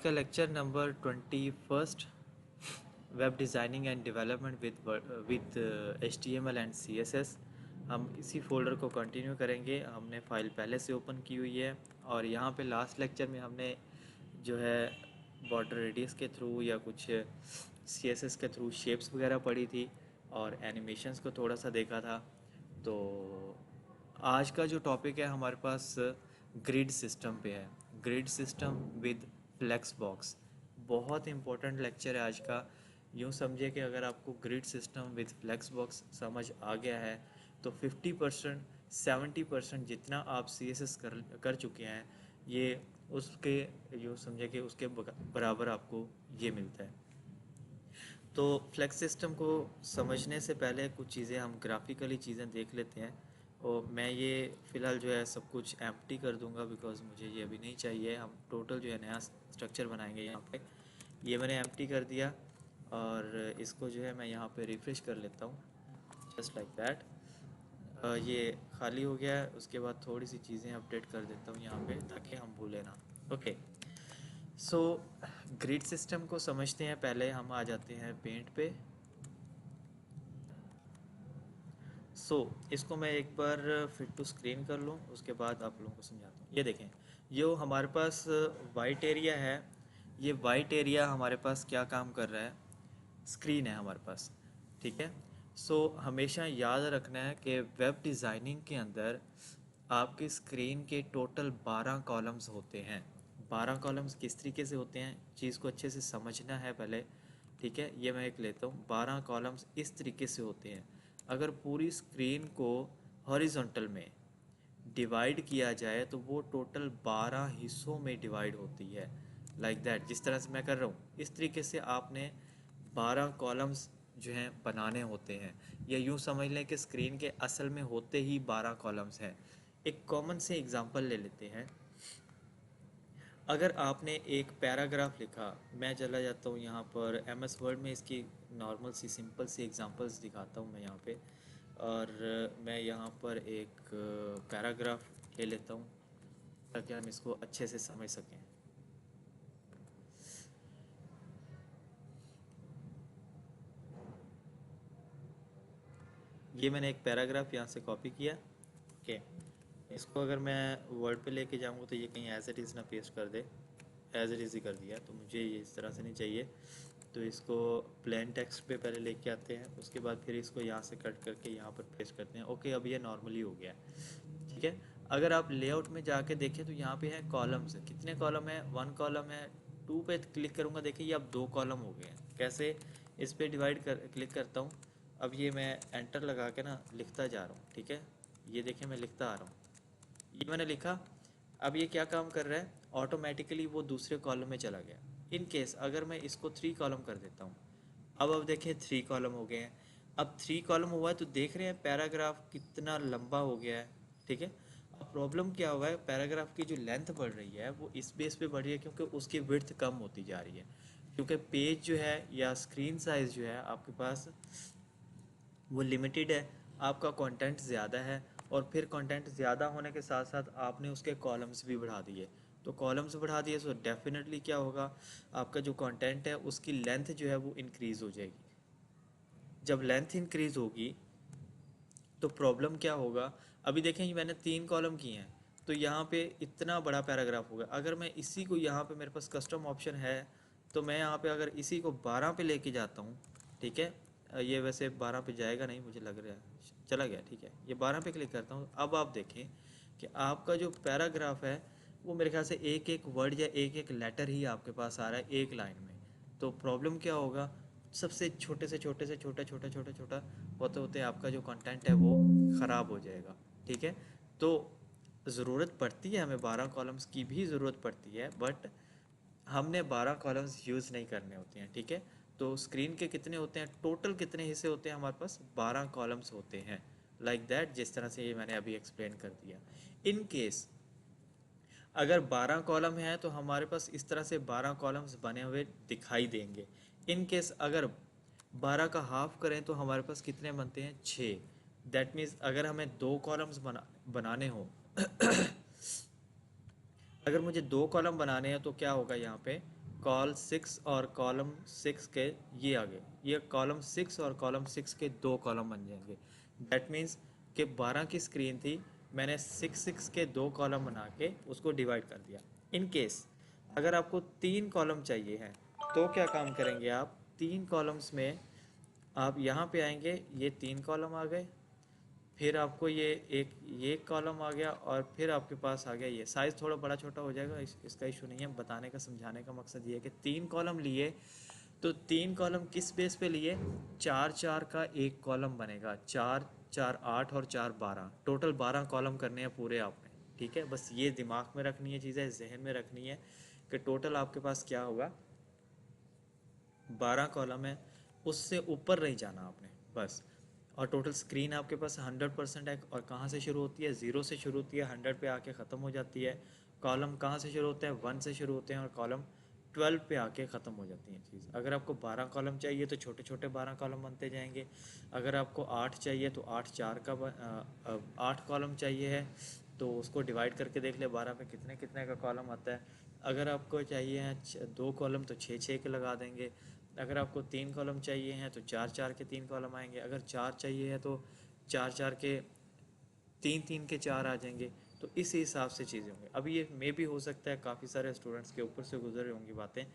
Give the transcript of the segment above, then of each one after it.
का lecture number 21 web designing and development with HTML and CSS। हम इसी folder को कंटिन्यू करेंगे। हमने फ़ाइल पहले से ओपन की हुई है और यहाँ पे लास्ट लेक्चर में हमने जो है बॉर्डर रेडियस के थ्रू या कुछ CSS के थ्रू शेप्स वगैरह पढ़ी थी और एनिमेशंस को थोड़ा सा देखा था। तो आज का जो टॉपिक है हमारे पास ग्रिड सिस्टम पे है। Grid system with flex box बहुत इंपॉर्टेंट लेक्चर है आज का। यूँ समझिए कि अगर आपको grid system with flex box समझ आ गया है तो 50% 70% जितना आप CSS कर चुके हैं ये उसके यूँ समझिए कि उसके बराबर आपको ये मिलता है। तो फ्लेक्स सिस्टम को समझने से पहले कुछ चीज़ें हम ग्राफिकली चीज़ें देख लेते हैं। और मैं ये फ़िलहाल जो है सब कुछ एम्प्टी कर दूंगा बिकॉज़ मुझे ये अभी नहीं चाहिए। हम टोटल जो है नया स्ट्रक्चर बनाएंगे यहाँ पे। ये मैंने एम्प्टी कर दिया और इसको जो है मैं यहाँ पे रिफ़्रेश कर लेता हूँ जस्ट लाइक दैट। ये खाली हो गया है। उसके बाद थोड़ी सी चीज़ें अपडेट कर देता हूँ यहाँ पे ताकि हम भूलें ना। ओके, सो ग्रिड सिस्टम को समझते हैं। पहले हम आ जाते हैं पेंट पे। इसको मैं एक बार फिट टू स्क्रीन कर लूँ, उसके बाद आप लोगों को समझाता हूँ। ये देखें, ये हमारे पास वाइट एरिया है। ये वाइट एरिया हमारे पास क्या काम कर रहा है, स्क्रीन है हमारे पास, ठीक है। हमेशा याद रखना है कि वेब डिज़ाइनिंग के अंदर आपकी स्क्रीन के टोटल 12 कॉलम्स होते हैं। 12 कॉलम्स किस तरीके से होते हैं, चीज़ को अच्छे से समझना है पहले, ठीक है। ये मैं एक लेता हूँ। 12 कॉलम्स इस तरीके से होते हैं। अगर पूरी स्क्रीन को हॉरिजॉन्टल में डिवाइड किया जाए तो वो टोटल 12 हिस्सों में डिवाइड होती है, लाइक दैट। जिस तरह से मैं कर रहा हूँ इस तरीके से आपने 12 कॉलम्स जो हैं बनाने होते हैं। या यूँ समझ लें कि स्क्रीन के असल में होते ही 12 कॉलम्स हैं। एक कॉमन से एग्जांपल ले लेते हैं। अगर आपने एक पैराग्राफ लिखा, मैं चला जाता हूँ यहाँ पर MS वर्ड में, इसकी नॉर्मल सी सिंपल सी एग्जांपल्स दिखाता हूँ मैं यहाँ पे। और मैं यहाँ पर एक पैराग्राफ ले लेता हूँ ताकि हम इसको अच्छे से समझ सकें। ये मैंने एक पैराग्राफ यहाँ से कॉपी किया, ओके। इसको अगर मैं वर्ड पे लेके जाऊँगा तो ये कहीं एज इट इज़ ना पेस्ट कर दे। एज इट इज़ ही कर दिया, तो मुझे ये इस तरह से नहीं चाहिए। तो इसको प्लेन टेक्स्ट पे पहले लेके आते हैं, उसके बाद फिर इसको यहाँ से कट करके यहाँ पर पेस्ट करते हैं। ओके, अब ये नॉर्मली हो गया, ठीक है। अगर आप लेआउट में जाके देखें तो यहाँ पे है कॉलम्स। कितने कॉलम है, 1 कॉलम है। 2 पे क्लिक करूँगा, देखिए ये अब 2 कॉलम हो गए हैं। कैसे, इस पर डिवाइड कर क्लिक करता हूँ। अब ये मैं एंटर लगा के ना लिखता जा रहा हूँ, ठीक है। ये देखिए मैं लिखता आ रहा हूँ, ये मैंने लिखा। अब ये क्या काम कर रहा है, ऑटोमेटिकली वो दूसरे कॉलम में चला गया। इन केस अगर मैं इसको 3 कॉलम कर देता हूँ, अब देखिए 3 कॉलम हो गए हैं। अब 3 कॉलम हुआ है तो देख रहे हैं पैराग्राफ कितना लंबा हो गया है, ठीक है। अब प्रॉब्लम क्या हुआ है, पैराग्राफ की जो लेंथ बढ़ रही है वो इस बेस पे बढ़ रही है क्योंकि उसकी विड्थ कम होती जा रही है। क्योंकि पेज जो है या स्क्रीन साइज़ जो है आपके पास वो लिमिटेड है, आपका कंटेंट ज़्यादा है। और फिर कंटेंट ज़्यादा होने के साथ साथ आपने उसके कॉलम्स भी बढ़ा दिए। तो कॉलम्स बढ़ा दिए तो डेफिनेटली क्या होगा, आपका जो कंटेंट है उसकी लेंथ जो है वो इंक्रीज़ हो जाएगी। जब लेंथ इंक्रीज़ होगी तो प्रॉब्लम क्या होगा, अभी देखें ये मैंने 3 कॉलम किए हैं तो यहाँ पे इतना बड़ा पैराग्राफ होगा। अगर मैं इसी को यहाँ पे, मेरे पास कस्टम ऑप्शन है, तो मैं यहाँ पे अगर इसी को 12 पे लेके जाता हूँ, ठीक है। ये वैसे 12 पे जाएगा नहीं मुझे लग रहा है, चला गया, ठीक है। ये 12 पे क्लिक करता हूँ। अब आप देखें कि आपका जो पैराग्राफ है वो मेरे ख्याल से एक एक वर्ड या एक एक लेटर ही आपके पास आ रहा है एक लाइन में। तो प्रॉब्लम क्या होगा, सबसे छोटे से छोटे से छोटा छोटा छोटा छोटा होते होते आपका जो कंटेंट है वो ख़राब हो जाएगा, ठीक है। तो ज़रूरत पड़ती है हमें 12 कॉलम्स की भी ज़रूरत पड़ती है, बट हमने 12 कॉलम्स यूज़ नहीं करने होते हैं, ठीक है। तो स्क्रीन के कितने होते हैं, टोटल कितने हिस्से होते हैं हमारे पास, 12 कॉलम्स होते हैं, लाइक दैट। जिस तरह से ये मैंने अभी एक्सप्लेन कर दिया। इन केस अगर 12 कॉलम है तो हमारे पास इस तरह से 12 कॉलम्स बने हुए दिखाई देंगे। इन केस अगर 12 का हाफ करें तो हमारे पास कितने बनते हैं, 6। दैट मीन्स अगर हमें 2 कॉलम्स बनाने हो अगर मुझे 2 कॉलम बनाने हैं तो क्या होगा यहाँ पे, कॉल 6 और कॉलम 6 के ये आ गए, ये कॉलम 6 और कॉलम 6 के दो कॉलम बन जाएंगे। दैट मीन्स कि 12 की स्क्रीन थी, मैंने 6 के दो कॉलम बना के उसको डिवाइड कर दिया। इन केस अगर आपको 3 कॉलम चाहिए हैं तो क्या काम करेंगे आप, 3 कॉलम्स में आप यहाँ पे आएंगे, ये 3 कॉलम आ गए, फिर आपको ये कॉलम आ गया, और फिर आपके पास आ गया ये। साइज़ थोड़ा बड़ा छोटा हो जाएगा, इसका इशू नहीं है, बताने का समझाने का मकसद ये है कि 3 कॉलम लिए तो 3 कॉलम किस बेस पे लिए, 4 4 का एक कॉलम बनेगा, 4 4 8 और 4 12, टोटल 12 कॉलम करने हैं पूरे आपने। ठीक है, बस ये दिमाग में रखनी है, चीज़ें जहन में रखनी है कि टोटल आपके पास क्या होगा, 12 कॉलम है, उससे ऊपर नहीं जाना आपने बस। और टोटल स्क्रीन आपके पास 100% है, और कहाँ से शुरू होती है, 0 से शुरू होती है, 100 पे आके ख़त्म हो जाती है। कॉलम कहाँ से शुरू होते हैं, 1 से शुरू होते हैं, और कॉलम 12 पे आके ख़त्म हो जाती है चीज़। अगर आपको 12 कॉलम चाहिए तो छोटे छोटे 12 कॉलम बनते जाएंगे। अगर आपको 8 चाहिए तो 8 कॉलम चाहिए है तो उसको डिवाइड करके देख ले 12 पे कितने कितने का कॉलम आता है। अगर आपको चाहिए हैं 2 कॉलम तो 6 6 के लगा देंगे। अगर आपको 3 कॉलम चाहिए हैं तो 4 4 के 3 कॉलम आएंगे। अगर 4 चाहिए है तो 4 4 के 3 3 के 4 आ जाएंगे। तो इस हिसाब से चीज़ें होंगी। अभी ये मे भी हो सकता है काफ़ी सारे स्टूडेंट्स के ऊपर से गुजर रही होंगी बातें,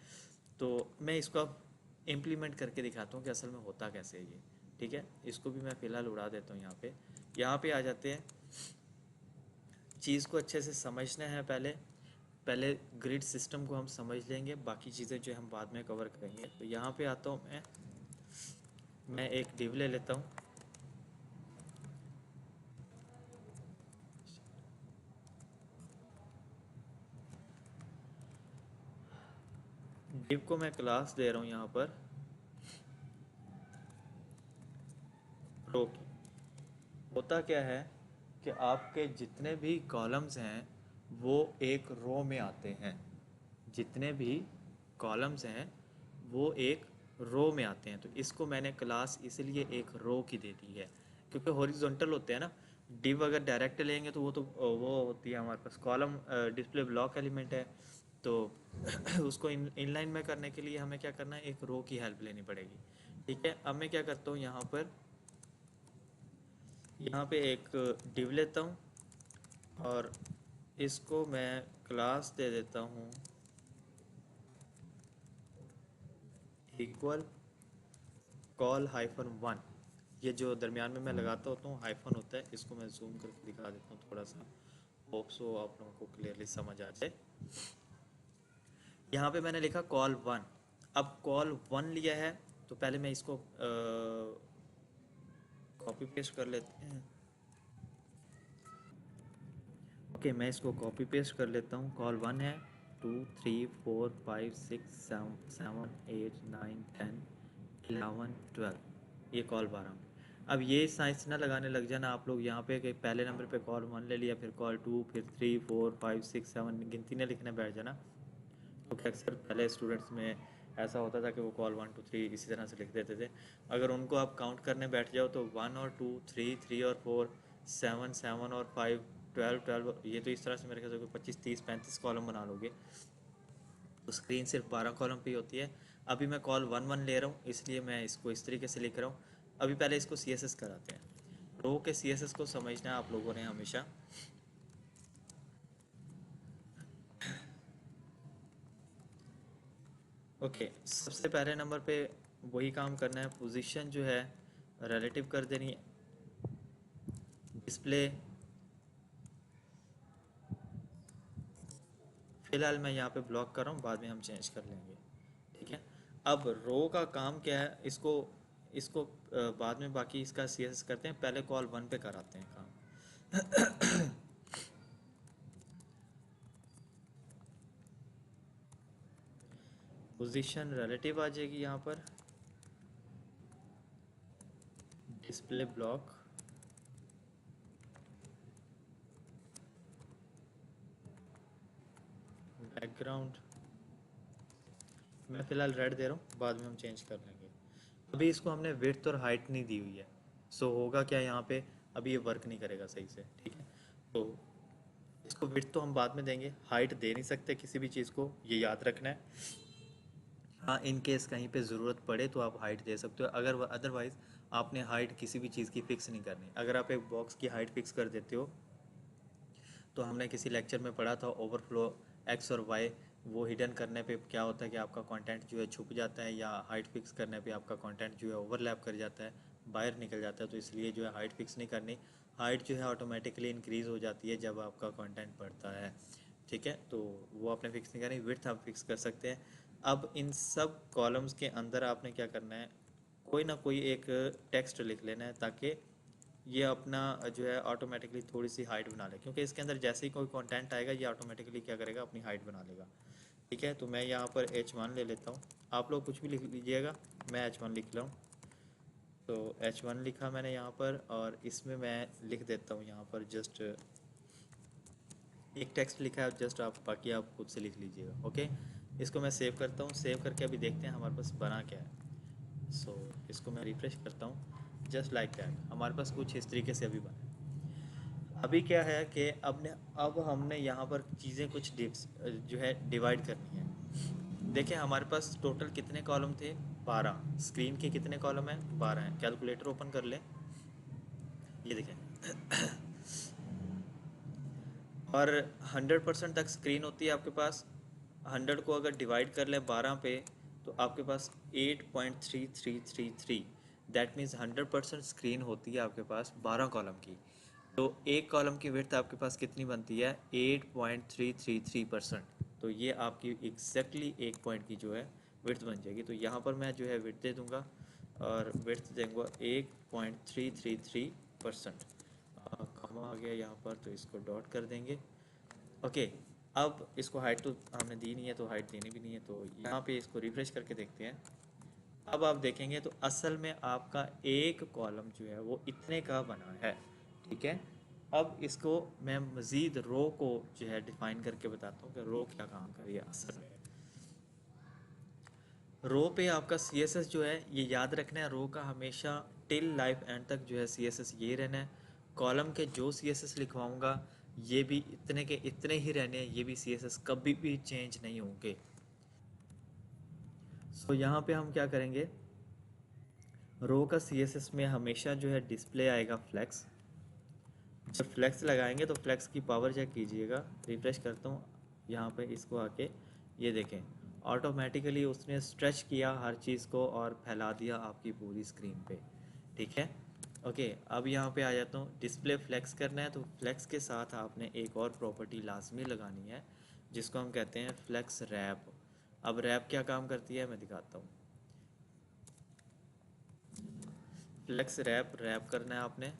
तो मैं इसको अब इम्प्लीमेंट करके दिखाता हूँ कि असल में होता कैसे है ये। ठीक है, इसको भी मैं फ़िलहाल उड़ा देता हूँ। यहाँ पे आ जाते हैं। चीज़ को अच्छे से समझना है, पहले पहले ग्रिड सिस्टम को हम समझ लेंगे, बाकी चीज़ें जो हम बाद में कवर करेंगे। तो यहाँ पे आता हूँ मैं एक डिव ले लेता हूँ। डिव को मैं क्लास दे रहा हूँ यहाँ पर रो की। होता क्या है कि आपके जितने भी कॉलम्स हैं वो एक रो में आते हैं, जितने भी कॉलम्स हैं वो एक रो में आते हैं। तो इसको मैंने क्लास इसलिए एक रो की दे दी है क्योंकि हॉरिजॉन्टल होते हैं ना। डिव अगर डायरेक्ट लेंगे तो वो होती है हमारे पास कॉलम डिस्प्ले ब्लॉक एलिमेंट है। तो उसको इनलाइन में करने के लिए हमें क्या करना है, एक रो की हेल्प लेनी पड़ेगी। ठीक है, अब मैं क्या करता हूँ, यहाँ पे एक डिव लेता हूँ और इसको मैं क्लास दे देता हूँ इक्वल कॉल -1। ये जो दरमियान में मैं लगाता होता हूँ हाइफन होता है, इसको मैं जूम करके दिखा देता हूँ थोड़ा सा, होप सो आप लोगों को क्लियरली समझ आ जाए। यहाँ पे मैंने लिखा कॉल 1। अब कॉल 1 लिया है तो पहले मैं इसको कॉपी पेस्ट कर लेते हैं। ओके, मैं इसको कॉपी पेस्ट कर लेता हूँ। कॉल 1 है 2 3 4 5 6 7 8 9 10 11 12, ये कॉल 12। अब ये साइंस ना लगाने लग जाना आप लोग यहाँ पे कि पहले नंबर पे कॉल 1 ले लिया, फिर कॉल 2, फिर 3 4 5 6 7 गिनती ना लिखने बैठ जाना। क्योंकि अक्सर पहले स्टूडेंट्स में ऐसा होता था कि वो कॉल 1 2 3 इसी तरह से लिख देते थे। अगर उनको आप काउंट करने बैठ जाओ तो 1 और 2 3 3 और 4 7 7 और 5 12 12, ये तो इस तरह से मेरे ख्याल से 25 30 35 कॉलम बना लोगे। तो स्क्रीन सिर्फ 12 कॉलम पे होती है। अभी मैं कॉल 1 1 ले रहा हूँ इसलिए मैं इसको इस तरीके से लिख रहा हूँ। अभी पहले इसको CSS कराते हैं। रो के CSS को समझना है आप लोगों ने हमेशा। ओके, सबसे पहले नंबर पे वही काम करना है, पोजीशन जो है रिलेटिव कर देनी है। डिस्प्ले फिलहाल मैं यहाँ पे ब्लॉक कर रहा हूँ, बाद में हम चेंज कर लेंगे। ठीक है, अब रो का काम क्या है, इसको इसको बाद में बाकी इसका CSS करते हैं, पहले कॉल 1 पे कराते हैं काम। पोजीशन रिलेटिव आ जाएगी यहाँ पर, डिस्प्ले ब्लॉक बैकग्राउंड मैं फ़िलहाल रेड दे रहा हूँ, बाद में हम चेंज कर लेंगे। अभी इसको हमने विड्थ और हाइट नहीं दी हुई है, सो होगा क्या यहाँ पे, अभी ये वर्क नहीं करेगा सही से। ठीक है, तो इसको विड्थ तो हम बाद में देंगे, हाइट दे नहीं सकते किसी भी चीज़ को, ये याद रखना है। हाँ, इन केस कहीं पे ज़रूरत पड़े तो आप हाइट दे सकते हो, अगर अदरवाइज़ आपने हाइट किसी भी चीज़ की फ़िक्स नहीं करनी। अगर आप एक बॉक्स की हाइट फ़िक्स कर देते हो, तो हमने किसी लेक्चर में पढ़ा था ओवरफ्लो एक्स और वाई, वो हिडन करने पे क्या होता है कि आपका कंटेंट जो है छुप जाता है, या हाइट फिक्स करने पे आपका कंटेंट जो है ओवरलैप कर जाता है, बाहर निकल जाता है। तो इसलिए जो है हाइट फिक्स नहीं करनी। हाइट जो है ऑटोमेटिकली इंक्रीज़ हो जाती है जब आपका कंटेंट बढ़ता है, ठीक है। तो वो आपने फिक्स नहीं करनी, विड्थ आप फिक्स कर सकते हैं। अब इन सब कॉलम्स के अंदर आपने क्या करना है, कोई ना कोई एक टेक्स्ट लिख लेना है, ताकि ये अपना जो है ऑटोमेटिकली थोड़ी सी हाइट बना ले, क्योंकि इसके अंदर जैसे ही कोई कंटेंट आएगा ये ऑटोमेटिकली क्या करेगा, अपनी हाइट बना लेगा, ठीक है। तो मैं यहाँ पर H1 ले लेता हूँ, आप लोग कुछ भी लिख लीजिएगा, मैं H1 लिख रहा हूँ। तो H1 लिखा मैंने यहाँ पर, और इसमें मैं लिख देता हूँ यहाँ पर जस्ट एक टेक्स्ट लिखा है, जस्ट आप बाकी आप खुद से लिख लीजिएगा, ओके। इसको मैं सेव करता हूँ, सेव करके अभी देखते हैं हमारे पास बना क्या है। सो इसको मैं रिफ्रेश करता हूँ, जस्ट लाइक दैट हमारे पास कुछ इस तरीके से अभी बना है। अभी क्या है कि अब हमने यहाँ पर चीज़ें कुछ जो है डिवाइड करनी है। देखिए हमारे पास टोटल कितने कॉलम थे, 12। स्क्रीन के कितने कॉलम हैं, 12 हैं। कैलकुलेटर ओपन कर लें, ये देखें। और 100% तक स्क्रीन होती है आपके पास। 100 को अगर डिवाइड कर लें 12 पे, तो आपके पास 8.3333, दैट मीन्स 100% स्क्रीन होती है आपके पास 12 कॉलम की। तो एक कॉलम की विड्थ आपके पास कितनी बनती है, 8.333%। तो ये आपकी एग्जैक्टली एक पॉइंट की जो है विड्थ बन जाएगी। तो यहाँ पर मैं जो है विड्थ दे दूँगा, और विड्थ देंगे 8.333%। कमा आ गया यहाँ पर, तो इसको डॉट कर देंगे, ओके। अब इसको हाइट तो हमने दी नहीं है, तो हाइट देनी भी नहीं है। तो यहाँ पे इसको रिफ्रेश करके देखते हैं। अब आप देखेंगे तो असल में आपका एक कॉलम जो है वो इतने का बना है, ठीक है। अब इसको मैं मज़ीद रो को जो है डिफाइन करके बताता हूँ कि रो क्या काम कर रही है असल में। रो पे आपका CSS जो है, ये याद रखना है, रो का हमेशा टिल लाइफ एंड तक जो है CSS ये रहना है। कॉलम के जो CSS लिखवाऊंगा ये भी इतने के इतने ही रहने हैं, ये भी CSS कभी भी चेंज नहीं होंगे। सो यहाँ पे हम क्या करेंगे, रो का CSS में हमेशा जो है डिस्प्ले आएगा फ्लेक्स। जब फ्लेक्स लगाएंगे तो फ्लेक्स की पावर चेक कीजिएगा। रिफ्रेश करता हूँ यहाँ पे, इसको आके ये देखें, ऑटोमेटिकली उसने स्ट्रेच किया हर चीज़ को और फैला दिया आपकी पूरी स्क्रीन पे, ठीक है। ओके, अब यहाँ पे आ जाता हूँ, डिस्प्ले फ्लेक्स करना है तो फ्लेक्स के साथ आपने एक और प्रॉपर्टी लाजमी लगानी है, जिसको हम कहते हैं फ्लेक्स रैप। अब रैप क्या काम करती है मैं दिखाता हूँ। फ्लेक्स रैप रैप करना है आपने,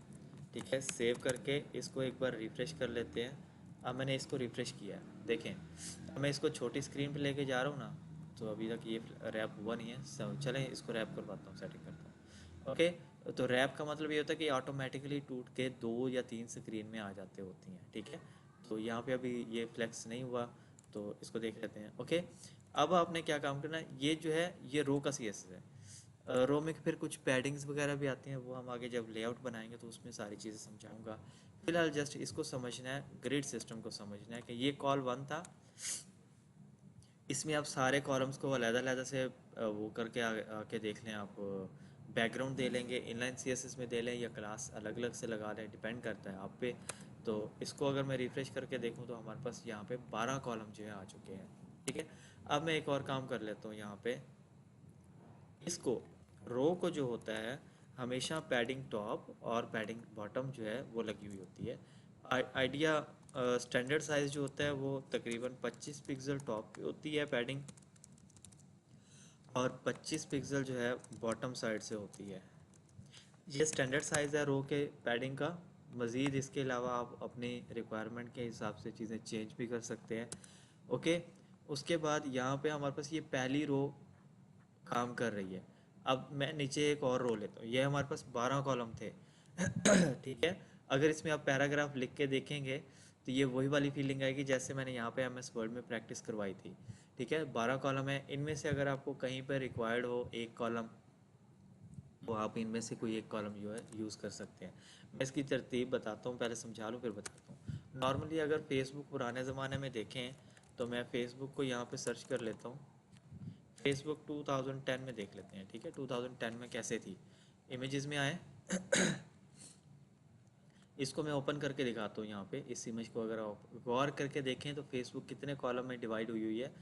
ठीक है। सेव करके इसको एक बार रिफ़्रेश कर लेते हैं। अब मैंने इसको रिफ़्रेश किया है, देखें। अब मैं इसको छोटी स्क्रीन पे लेके जा रहा हूँ ना, तो अभी तक ये रैप हुआ नहीं है। सब चलें इसको रैप करवाता हूँ, सेटिंग करता हूँ, ओके। तो रैप का मतलब ये होता है कि ऑटोमेटिकली टूट के 2 या 3 स्क्रीन में आ जाते होती हैं, ठीक है। तो यहाँ पे अभी ये फ्लेक्स नहीं हुआ, तो इसको देख लेते हैं, ओके। अब आपने क्या काम करना है, ये जो है ये रो का CSS है। रो में फिर कुछ पैडिंग्स वगैरह भी आती हैं, वो हम आगे जब लेआउट बनाएंगे तो उसमें सारी चीज़ें समझाऊंगा। फिलहाल जस्ट इसको समझना है, ग्रिड सिस्टम को समझना है कि ये कॉल 1 था। इसमें आप सारे कॉलम्स को अलग-अलग से वो करके आके देख लें आप। बैकग्राउंड दे लेंगे, इनलाइन CSS में दे लें, या क्लास अलग अलग से लगा लें, डिपेंड करता है आप पे। तो इसको अगर मैं रिफ़्रेश करके देखूं तो हमारे पास यहाँ पे 12 कॉलम जो है आ चुके हैं, ठीक है। अब मैं एक और काम कर लेता हूँ यहाँ पे, इसको रो को जो होता है हमेशा पैडिंग टॉप और पैडिंग बॉटम जो है वो लगी हुई होती है। आइडिया स्टैंडर्ड साइज़ जो होता है वो तकरीबन 25 पिक्सल टॉप पे होती है पैडिंग, और 25 पिक्सल जो है बॉटम साइड से होती है। ये स्टैंडर्ड साइज़ है रो के पैडिंग का। मज़ीद इसके अलावा आप अपनी रिक्वायरमेंट के हिसाब से चीज़ें चेंज भी कर सकते हैं, ओके। उसके बाद यहाँ पे हमारे पास ये पहली रो काम कर रही है। अब मैं नीचे एक और रो लेता हूँ, ये हमारे पास 12 कॉलम थे। ठीक है। अगर इसमें आप पैराग्राफ लिख के देखेंगे तो ये वही वाली फीलिंग आएगी जैसे मैंने यहाँ पे MS वर्ड में प्रैक्टिस करवाई थी, ठीक है। 12 कॉलम है, इनमें से अगर आपको कहीं पर रिक्वायर्ड हो एक कॉलम, तो आप इनमें से कोई एक कॉलम जो है यूज़ कर सकते हैं। मैं इसकी तरतीब बताता हूँ, पहले समझा लूँ फिर बताता हूँ। नॉर्मली अगर फेसबुक पुराने ज़माने में देखें तो मैं फ़ेसबुक को यहाँ पे सर्च कर लेता हूँ। फेसबुक 2010 में देख लेते हैं, ठीक है। 2010 में कैसे थी, इमेजेस में आए। इसको मैं ओपन करके दिखाता हूँ। यहाँ पे इस इमेज को अगर आप गौर करके देखें तो फेसबुक कितने कॉलम में डिवाइड हुई हुई है।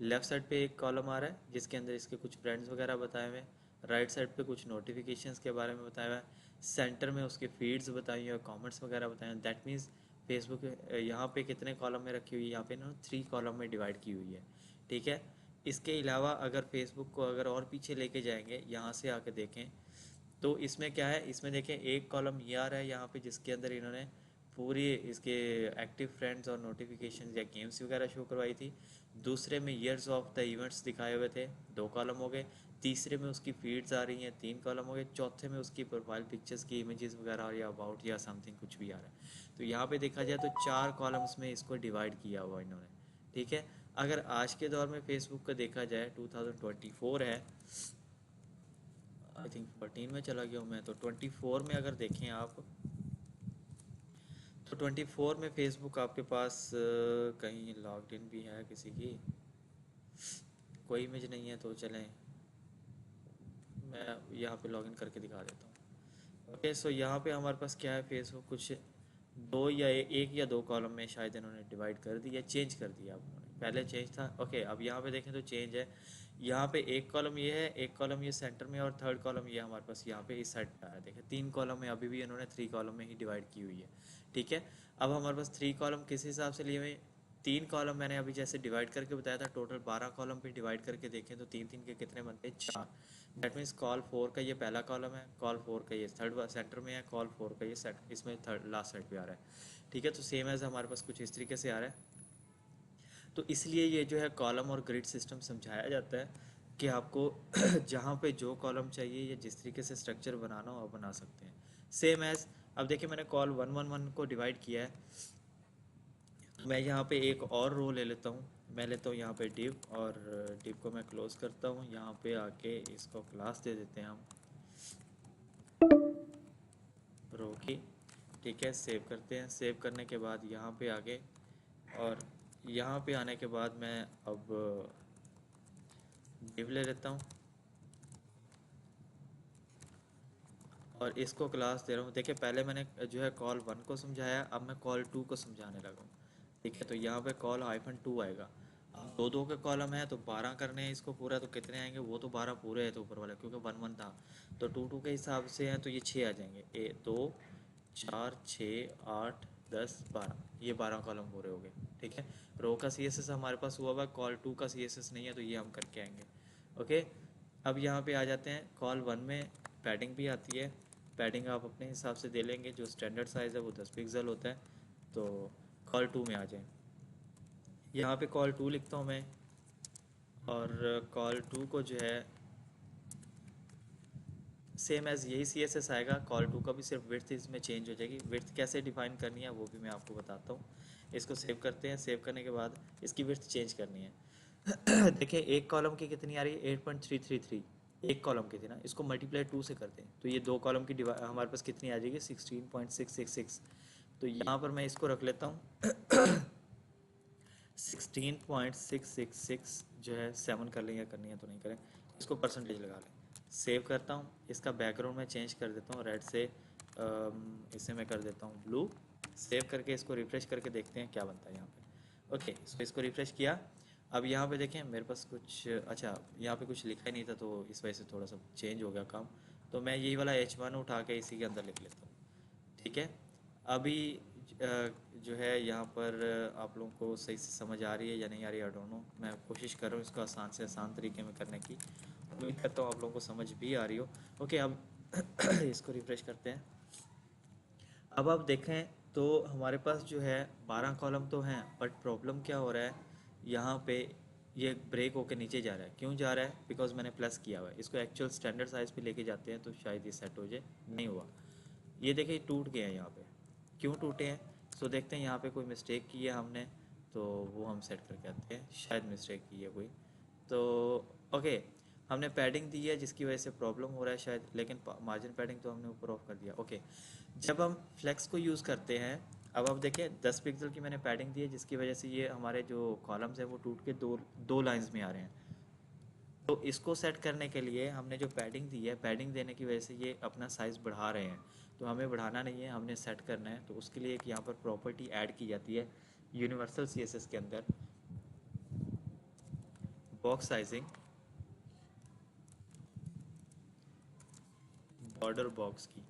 लेफ़्ट साइड पे एक कॉलम आ रहा है जिसके अंदर इसके कुछ फ्रेंड्स वगैरह बताए हुए हैं। राइट साइड पे कुछ नोटिफिकेशंस के बारे में बताया हुआ है। सेंटर में उसके फीड्स बताई हुई है, कॉमेंट्स वगैरह बताए हैं। दैट मीन्स फेसबुक यहाँ पे कितने कॉलम में रखी हुई है, यहाँ पे ना 3 कॉलम में डिवाइड की हुई है, ठीक है। इसके अलावा अगर फेसबुक को अगर और पीछे लेके जाएंगे, यहाँ से आके देखें तो इसमें क्या है, इसमें देखें एक कॉलम ये आ रहा है यहाँ पे जिसके अंदर इन्होंने पूरी इसके एक्टिव फ्रेंड्स और नोटिफिकेशन या गेम्स वगैरह शो करवाई थी। दूसरे में ईयर्स ऑफ द इवेंट्स दिखाए हुए थे, 2 कॉलम हो गए। तीसरे में उसकी फीड्स आ रही हैं, 3 कॉलम हो गए। चौथे में उसकी प्रोफाइल पिक्चर्स की इमेजेस वगैरह या अबाउट या समथिंग कुछ भी आ रहा है। तो यहाँ पे देखा जाए तो 4 कॉलम्स में इसको डिवाइड किया हुआ इन्होंने, ठीक है। अगर आज के दौर में फेसबुक का देखा जाए, 2024 है, आई थिंक 14 में चला गया हूँ मैं, तो 24 में अगर देखें आप तो 24 में फेसबुक आपके पास कहीं लॉग्ड इन भी है किसी की, कोई इमेज नहीं है तो चलें मैं यहाँ पे लॉगिन करके दिखा देता हूँ। ओके, सो यहाँ पे हमारे पास क्या है, फेसबुक कुछ 2 या 1 या 2 कॉलम में शायद इन्होंने डिवाइड कर दिया, चेंज कर दिया अब उन्होंने। पहले चेंज था, ओके। अब यहाँ पे देखें तो चेंज है। यहाँ पे एक कॉलम ये है, एक कॉलम ये सेंटर में, और थर्ड कॉलम ये हमारे पास यहाँ पे इस साइड पे आया। देखें 3 कॉलम में, अभी भी इन्होंने 3 कॉलम में ही डिवाइड की हुई है, ठीक है। अब हमारे पास 3 कॉलम किस हिसाब से लिए हुए, 3 कॉलम मैंने अभी जैसे डिवाइड करके बताया था, टोटल 12 कॉलम पे डिवाइड करके देखें तो 3 3 के कितने बनते हैं, 4। दैट मीन्स कॉल 4 का ये पहला कॉलम है, कॉल 4 का ये थर्ड सेंटर में है, कॉल 4 का ये सेट इसमें थर्ड लास्ट साइड पे आ रहा है, ठीक है। तो सेम एज हमारे पास कुछ इस तरीके से आ रहा है। तो इसलिए ये जो है कॉलम और ग्रिड सिस्टम समझाया जाता है कि आपको जहाँ पे जो कॉलम चाहिए या जिस तरीके से स्ट्रक्चर बनाना हो आप बना सकते हैं। सेम एज अब देखिए मैंने कॉल 111 को डिवाइड किया है, तो मैं यहाँ पे एक और रो ले लेता हूँ। मैं लेता हूँ यहाँ पे डिव, और डिव को मैं क्लोज करता हूँ। यहाँ पे आके इसको क्लास दे देते हैं हम रो की, ठीक है। सेव करते हैं। सेव करने के बाद यहाँ पे आगे, और यहाँ पे आने के बाद मैं अब डिव ले लेता हूँ और इसको क्लास दे रहा हूँ। देखिए पहले मैंने जो है कॉल 1 को समझाया, अब मैं कॉल 2 को समझाने लगा हूँ, ठीक है। तो यहाँ पे कॉल -2 आएगा। अब 2 के कॉलम है तो 12 करने हैं इसको पूरा, तो कितने आएंगे, वो तो 12 पूरे है तो ऊपर वाला, क्योंकि 1 1 था तो 2 के हिसाब से हैं तो ये 6 आ जाएंगे। 2 4 6 8 10 12, ये 12 कॉलम पूरे हो गए, ठीक है। रो का CSS हमारे पास हुआ हुआ, कॉल 2 का CSS नहीं है तो ये हम करके आएंगे, ओके। अब यहाँ पे आ जाते हैं, कॉल 1 में पैडिंग भी आती है। पैडिंग आप अपने हिसाब से दे लेंगे, जो स्टैंडर्ड साइज़ है वो 10 पिक्सल होता है। तो कॉल 2 में आ जाएं, यहाँ पे कॉल 2 लिखता हूँ मैं, और कॉल 2 को जो है सेम एज़ यही CSS आएगा। कॉल 2 का भी सिर्फ विड्थ इसमें चेंज हो जाएगी। विड्थ कैसे डिफाइन करनी है वो भी मैं आपको बताता हूँ। इसको सेव करते हैं। सेव करने के बाद इसकी विड्थ चेंज करनी है। देखिए एक कॉलम की कितनी आ रही है, 8.333 एक कॉलम की थी ना, इसको मल्टीप्लाई 2 से करते हैं तो ये 2 कॉलम की हमारे पास कितनी आ जाएगी, 16.666। तो यहाँ पर मैं इसको रख लेता हूँ 16.666 जो है 7 कर लें, या करनी है तो नहीं करें, इसको परसेंटेज लगा लें। सेव करता हूँ। इसका बैकग्राउंड मैं चेंज कर देता हूँ रेड से, इसे मैं कर देता हूँ ब्लू। सेव करके इसको रिफ़्रेश करके देखते हैं क्या बनता है यहाँ पे। ओके, इसको रिफ़्रेश किया। अब यहाँ पे देखें मेरे पास कुछ, अच्छा यहाँ पे कुछ लिखा ही नहीं था तो इस वजह से थोड़ा सा चेंज हो गया काम। तो मैं यही वाला H1 उठा के इसी के अंदर लिख लेता हूँ, ठीक है। अभी जो है यहाँ पर आप लोगों को सही से समझ आ रही है या नहीं आ रही है, आई डोंट नो। मैं कोशिश कर रहा हूँ इसको आसान से आसान तरीके में करने की, उम्मीद करता हूँ आप लोगों को समझ भी आ रही हो। ओके, अब इसको रिफ्रेश करते हैं। अब आप देखें तो हमारे पास जो है 12 कॉलम तो हैं, बट प्रॉब्लम क्या हो रहा है, यहाँ पे ये ब्रेक होकर नीचे जा रहा है। क्यों जा रहा है, बिकॉज मैंने प्लस किया हुआ है। इसको एक्चुअल स्टैंडर्ड साइज़ पे लेके जाते हैं तो शायद ये सेट हो जाए, नहीं हुआ। ये देखिए टूट गए हैं यहाँ पे, क्यों टूटे हैं, सो देखते हैं यहाँ पे कोई मिस्टेक की है हमने, तो वो हम सेट करके आते हैं। शायद मिस्टेक की है कोई, तो ओके हमने पैडिंग दी है जिसकी वजह से प्रॉब्लम हो रहा है शायद, लेकिन मार्जिन पैडिंग तो हमने ऊपर ऑफ कर दिया। ओके, जब हम फ्लेक्स को यूज़ करते हैं, अब आप देखें 10 पिक्सल की मैंने पैडिंग दी है जिसकी वजह से ये हमारे जो कॉलम्स हैं वो टूट के दो लाइंस में आ रहे हैं। तो इसको सेट करने के लिए हमने जो पैडिंग दी है, पैडिंग देने की वजह से ये अपना साइज़ बढ़ा रहे हैं, तो हमें बढ़ाना नहीं है, हमने सेट करना है। तो उसके लिए एक यहाँ पर प्रॉपर्टी ऐड की जाती है यूनिवर्सल सीएसएस के अंदर, बॉक्स साइजिंग बॉर्डर बॉक्स की।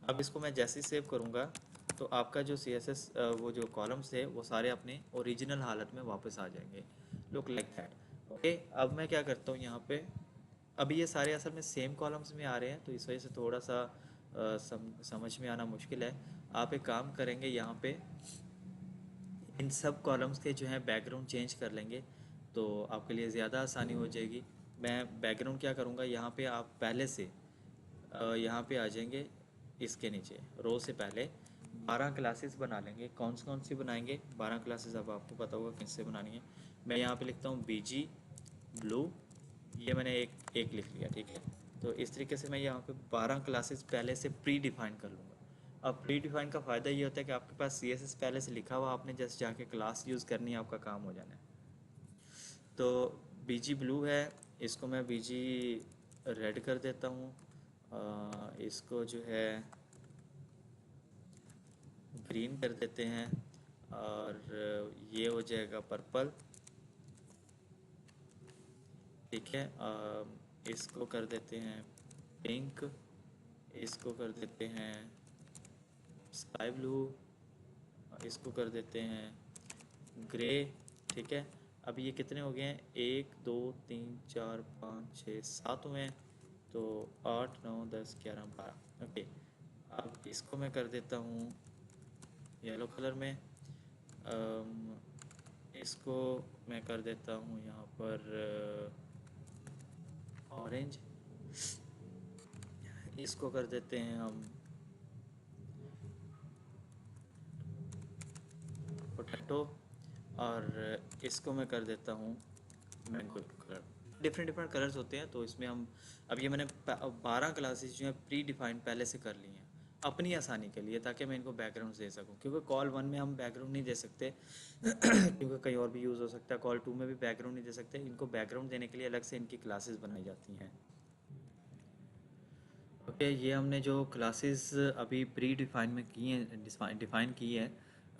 अब इसको मैं जैसे ही सेव करूँगा तो आपका जो CSS वो जो कॉलम्स है वो सारे अपने ओरिजिनल हालत में वापस आ जाएंगे, लुक लाइक दैट। ओके, अब मैं क्या करता हूँ यहाँ पे, अभी ये सारे असल में सेम कॉलम्स में आ रहे हैं, तो इस वजह से थोड़ा सा समझ में आना मुश्किल है। आप एक काम करेंगे, यहाँ पे इन सब कॉलम्स के जो है बैकग्राउंड चेंज कर लेंगे, तो आपके लिए ज़्यादा आसानी हो जाएगी। मैं बैकग्राउंड क्या करूँगा, यहाँ पे आप पहले से यहाँ पे आ जाएंगे, इसके नीचे रो से पहले 12 क्लासेस बना लेंगे। कौन सी बनाएंगे 12 क्लासेस, अब आपको पता होगा किससे बनानी है। मैं यहाँ पे लिखता हूँ बीजी ब्लू, ये मैंने एक लिख लिया, ठीक है। तो इस तरीके से मैं यहाँ पे 12 क्लासेस पहले से प्री डिफाइन कर लूँगा। अब प्री डिफाइन का फ़ायदा ये होता है कि आपके पास CSS पहले से लिखा हुआ, आपने जस्ट जाके क्लास यूज़ करनी है, आपका काम हो जाना है। तो बीजी ब्लू है, इसको मैं बीजी रेड कर देता हूँ, इसको जो है ग्रीन कर देते हैं, और ये हो जाएगा पर्पल, ठीक है। इसको कर देते हैं पिंक, इसको कर देते हैं स्काई ब्लू, इसको कर देते हैं ग्रे, ठीक है। अब ये कितने हो गए हैं, 1 2 3 4 5 6 7 हुए हैं, तो 8 9 10 11 12। ओके, अब इसको मैं कर देता हूँ येलो कलर में, इसको मैं कर देता हूँ यहाँ पर ऑरेंज, इसको कर देते हैं हम पोटैटो, और इसको मैं कर देता हूँ mango colour. Different different colours होते हैं, तो इसमें हम, अब ये मैंने 12 क्लासेस जो है प्री डिफाइंड पहले से कर ली हैं अपनी आसानी के लिए, ताकि मैं इनको बैकग्राउंड दे सकूं, क्योंकि कॉल 1 में हम बैकग्राउंड नहीं दे सकते क्योंकि कहीं और भी यूज़ हो सकता है। कॉल 2 में भी बैकग्राउंड नहीं दे सकते, इनको बैकग्राउंड देने के लिए अलग से इनकी क्लासेस बनाई जाती हैं। ओके, ये हमने जो क्लासेस अभी प्री डिफाइन में की हैं, डिफाइन की है,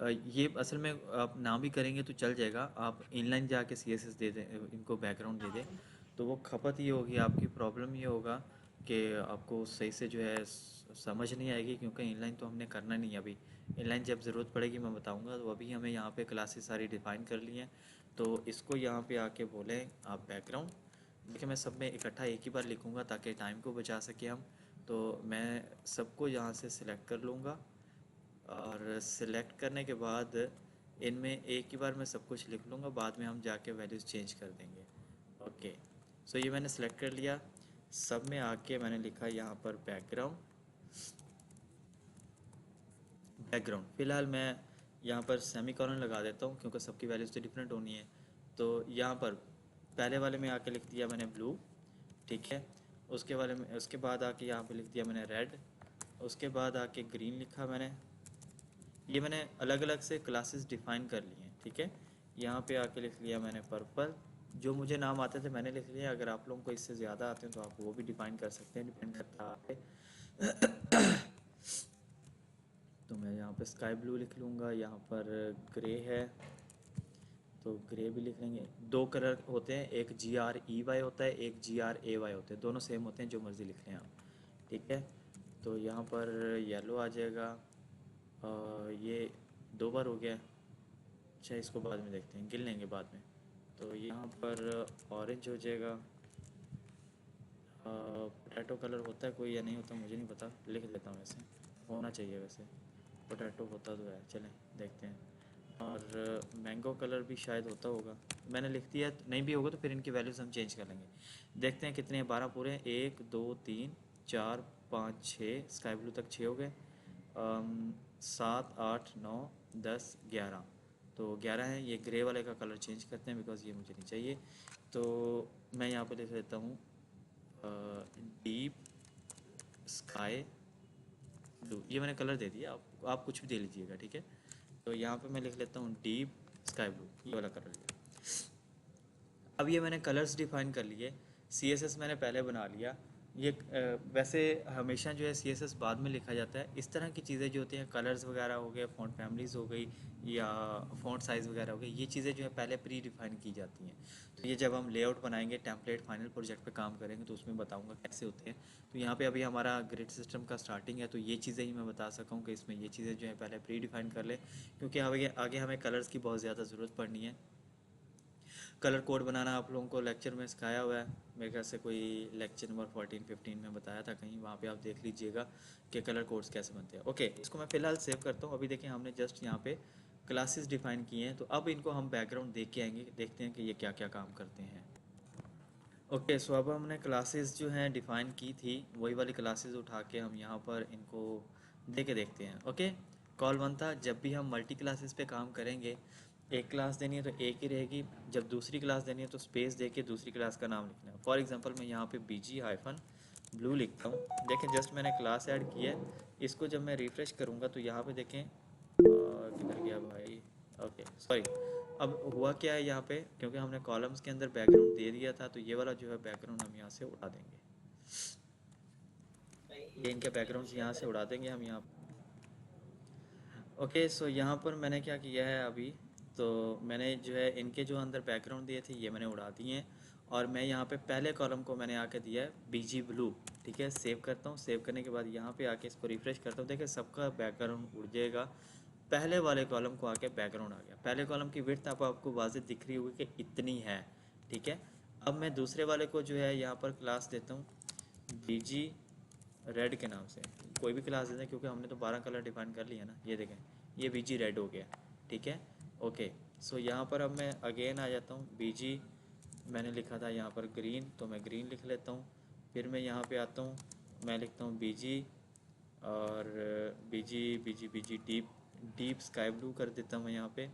ये असल में आप ना भी करेंगे तो चल जाएगा। आप इनलाइन जाके CSS दे दें, इनको बैकग्राउंड दे दें, तो वो खपत ये होगी, आपकी प्रॉब्लम ये होगा कि आपको सही से जो है समझ नहीं आएगी, क्योंकि इनलाइन तो हमने करना नहीं है अभी। इनलाइन जब ज़रूरत पड़ेगी मैं बताऊंगा। तो अभी हमें यहाँ पे क्लासेस सारी डिफ़ाइन कर ली हैं, तो इसको यहाँ पे आके बोलें आप बैकग्राउंड। देखिए, मैं सब में इकट्ठा एक ही बार लिखूँगा ताकि टाइम को बचा सके हम। तो मैं सबको यहाँ से सिलेक्ट कर लूँगा, और सिलेक्ट करने के बाद इनमें एक ही बार मैं सब कुछ लिख लूँगा, बाद में हम जाके वैल्यूज़ चेंज कर देंगे। ओके, सो ये मैंने सेलेक्ट कर लिया। सब में आके मैंने लिखा यहाँ पर बैकग्राउंड, बैकग्राउंड फ़िलहाल मैं यहाँ पर सेमीकोलन लगा देता हूँ, क्योंकि सबकी वैल्यूज़ तो डिफरेंट होनी है। तो यहाँ पर पहले वाले में आके लिख दिया मैंने ब्लू, ठीक है। उसके वाले में, उसके बाद आके यहाँ पे लिख दिया मैंने रेड, उसके बाद आके ग्रीन लिखा मैंने। ये मैंने अलग अलग से क्लासेस डिफाइन कर लिए हैं, ठीक है। यहाँ पे आके लिख लिया मैंने पर्पल, जो मुझे नाम आते थे मैंने लिख लिया। अगर आप लोगों को इससे ज़्यादा आते हैं तो आप वो भी डिफाइन कर सकते हैं, डिपेंड करता है आप पे। तो मैं यहाँ पे स्काई ब्लू लिख लूँगा, यहाँ पर ग्रे है तो ग्रे भी लिख लेंगे। दो कलर होते हैं, एक GREY होता है, एक GRAY होता है, दोनों सेम होते हैं, जो मर्ज़ी लिख लें आप, ठीक है। तो यहाँ पर येलो आ जाएगा, ये 2 बार हो गया। अच्छा, इसको बाद में देखते हैं, गिन लेंगे बाद में। तो यहाँ पर ऑरेंज हो जाएगा। पोटैटो कलर होता है कोई या नहीं होता मुझे नहीं पता, लिख लेता हूँ, वैसे होना चाहिए, वैसे पोटैटो होता तो है, चलें देखते हैं। और मैंगो कलर भी शायद होता होगा, मैंने लिख दिया। नहीं भी होगा तो फिर इनकी वैल्यूज़ हम चेंज कर लेंगे। देखते हैं कितने हैं, 12 पूरे हैं, 1 2 3 4 5 6, स्काई ब्लू तक 6 हो गए, 7 8 9 10 11, तो 11 है। ये ग्रे वाले का कलर चेंज करते हैं, बिकॉज ये मुझे नहीं चाहिए। तो मैं यहाँ पे लिख लेता हूँ डीप स्काई ब्लू, ये मैंने कलर दे दिया, आप कुछ भी दे लीजिएगा, ठीक है। तो यहाँ पे मैं लिख लेता हूँ डीप स्काई ब्लू, ये वाला कलर लिया। अब ये मैंने कलर्स डिफाइन कर लिए, CSS मैंने पहले बना लिया। ये वैसे हमेशा जो है CSS बाद में लिखा जाता है। इस तरह की चीज़ें जो होती हैं, कलर्स वगैरह हो गए, फ़ॉन्ट फैमिलीज़ हो गई या फ़ॉन्ट साइज़ वगैरह हो गई, ये चीज़ें जो है पहले प्री डिफाइन की जाती हैं। तो ये जब हम लेआउट बनाएंगे, टेम्पलेट फाइनल प्रोजेक्ट पे काम करेंगे, तो उसमें बताऊंगा कैसे होते हैं। तो यहाँ पे अभी हमारा ग्रिड सिस्टम का स्टार्टिंग है, तो ये चीज़ें ही मैं बता सका हूँ कि इसमें ये चीज़ें जो है पहले प्री डिफाइन कर ले, क्योंकि आगे आगे हमें कलर्स की बहुत ज़्यादा ज़रूरत पड़नी है। कलर कोड बनाना आप लोगों को लेक्चर में सिखाया हुआ है, मेरे ख्याल से कोई लेक्चर नंबर 14-15 में बताया था कहीं, वहाँ पे आप देख लीजिएगा कि कलर कोड्स कैसे बनते हैं। ओके, इसको मैं फ़िलहाल सेव करता हूँ। अभी देखिए हमने जस्ट यहाँ पे क्लासेस डिफाइन किए हैं, तो अब इनको हम बैकग्राउंड देख के आएंगे, देखते हैं कि ये क्या क्या काम करते हैं। ओके, सो अब हमने क्लासेस जो हैं डिफ़ाइन की थी, वही वाली क्लासेस उठा के हम यहाँ पर इनको दे के देखते हैं। ओके, कॉल वन था, जब भी हम मल्टी क्लासेस पे काम करेंगे, एक क्लास देनी है तो एक ही रहेगी, जब दूसरी क्लास देनी है तो स्पेस दे के दूसरी क्लास का नाम लिखना है। फॉर एग्जांपल मैं यहाँ पे BG-ब्लू लिखता हूँ। देखें जस्ट मैंने क्लास ऐड की है, इसको जब मैं रिफ़्रेश करूँगा तो यहाँ पे देखें किधर गया भाई, ओके सॉरी। अब हुआ क्या है यहाँ पे, क्योंकि हमने कॉलम्स के अंदर बैकग्राउंड दे दिया था, तो ये वाला जो है बैकग्राउंड हम यहाँ से उड़ा देंगे। ये इनके बैकग्राउंड्स यहाँ से उड़ा देंगे हम यहाँ। ओके, सो यहाँ पर मैंने क्या किया है अभी, तो मैंने जो है इनके जो अंदर बैकग्राउंड दिए थे ये मैंने उड़ा दिए हैं, और मैं यहाँ पे पहले कॉलम को मैंने आके दिया है BG-ब्लू। ठीक है, सेव करता हूँ। सेव करने के बाद यहाँ पे आके इसको रिफ़्रेश करता हूँ, देखिए सबका बैकग्राउंड उड़ जाएगा। पहले वाले कॉलम को आके बैकग्राउंड आ गया। पहले कॉलम की विड्थ आपको वाज़ेह दिख रही होगी कि इतनी है। ठीक है, अब मैं दूसरे वाले को जो है यहाँ पर क्लास देता हूँ BG रेड के नाम से, कोई भी क्लास देते हैं क्योंकि हमने तो 12 कलर डिफाइन कर लिया ना। ये देखें, ये BG रेड हो गया। ठीक है, ओके, सो यहाँ पर अब मैं अगेन आ जाता हूँ। BG मैंने लिखा था यहाँ पर ग्रीन, तो मैं ग्रीन लिख लेता हूँ। फिर मैं यहाँ पे आता हूँ, मैं लिखता हूँ BG और BG deep deep sky blue कर देता हूँ मैं यहाँ पे।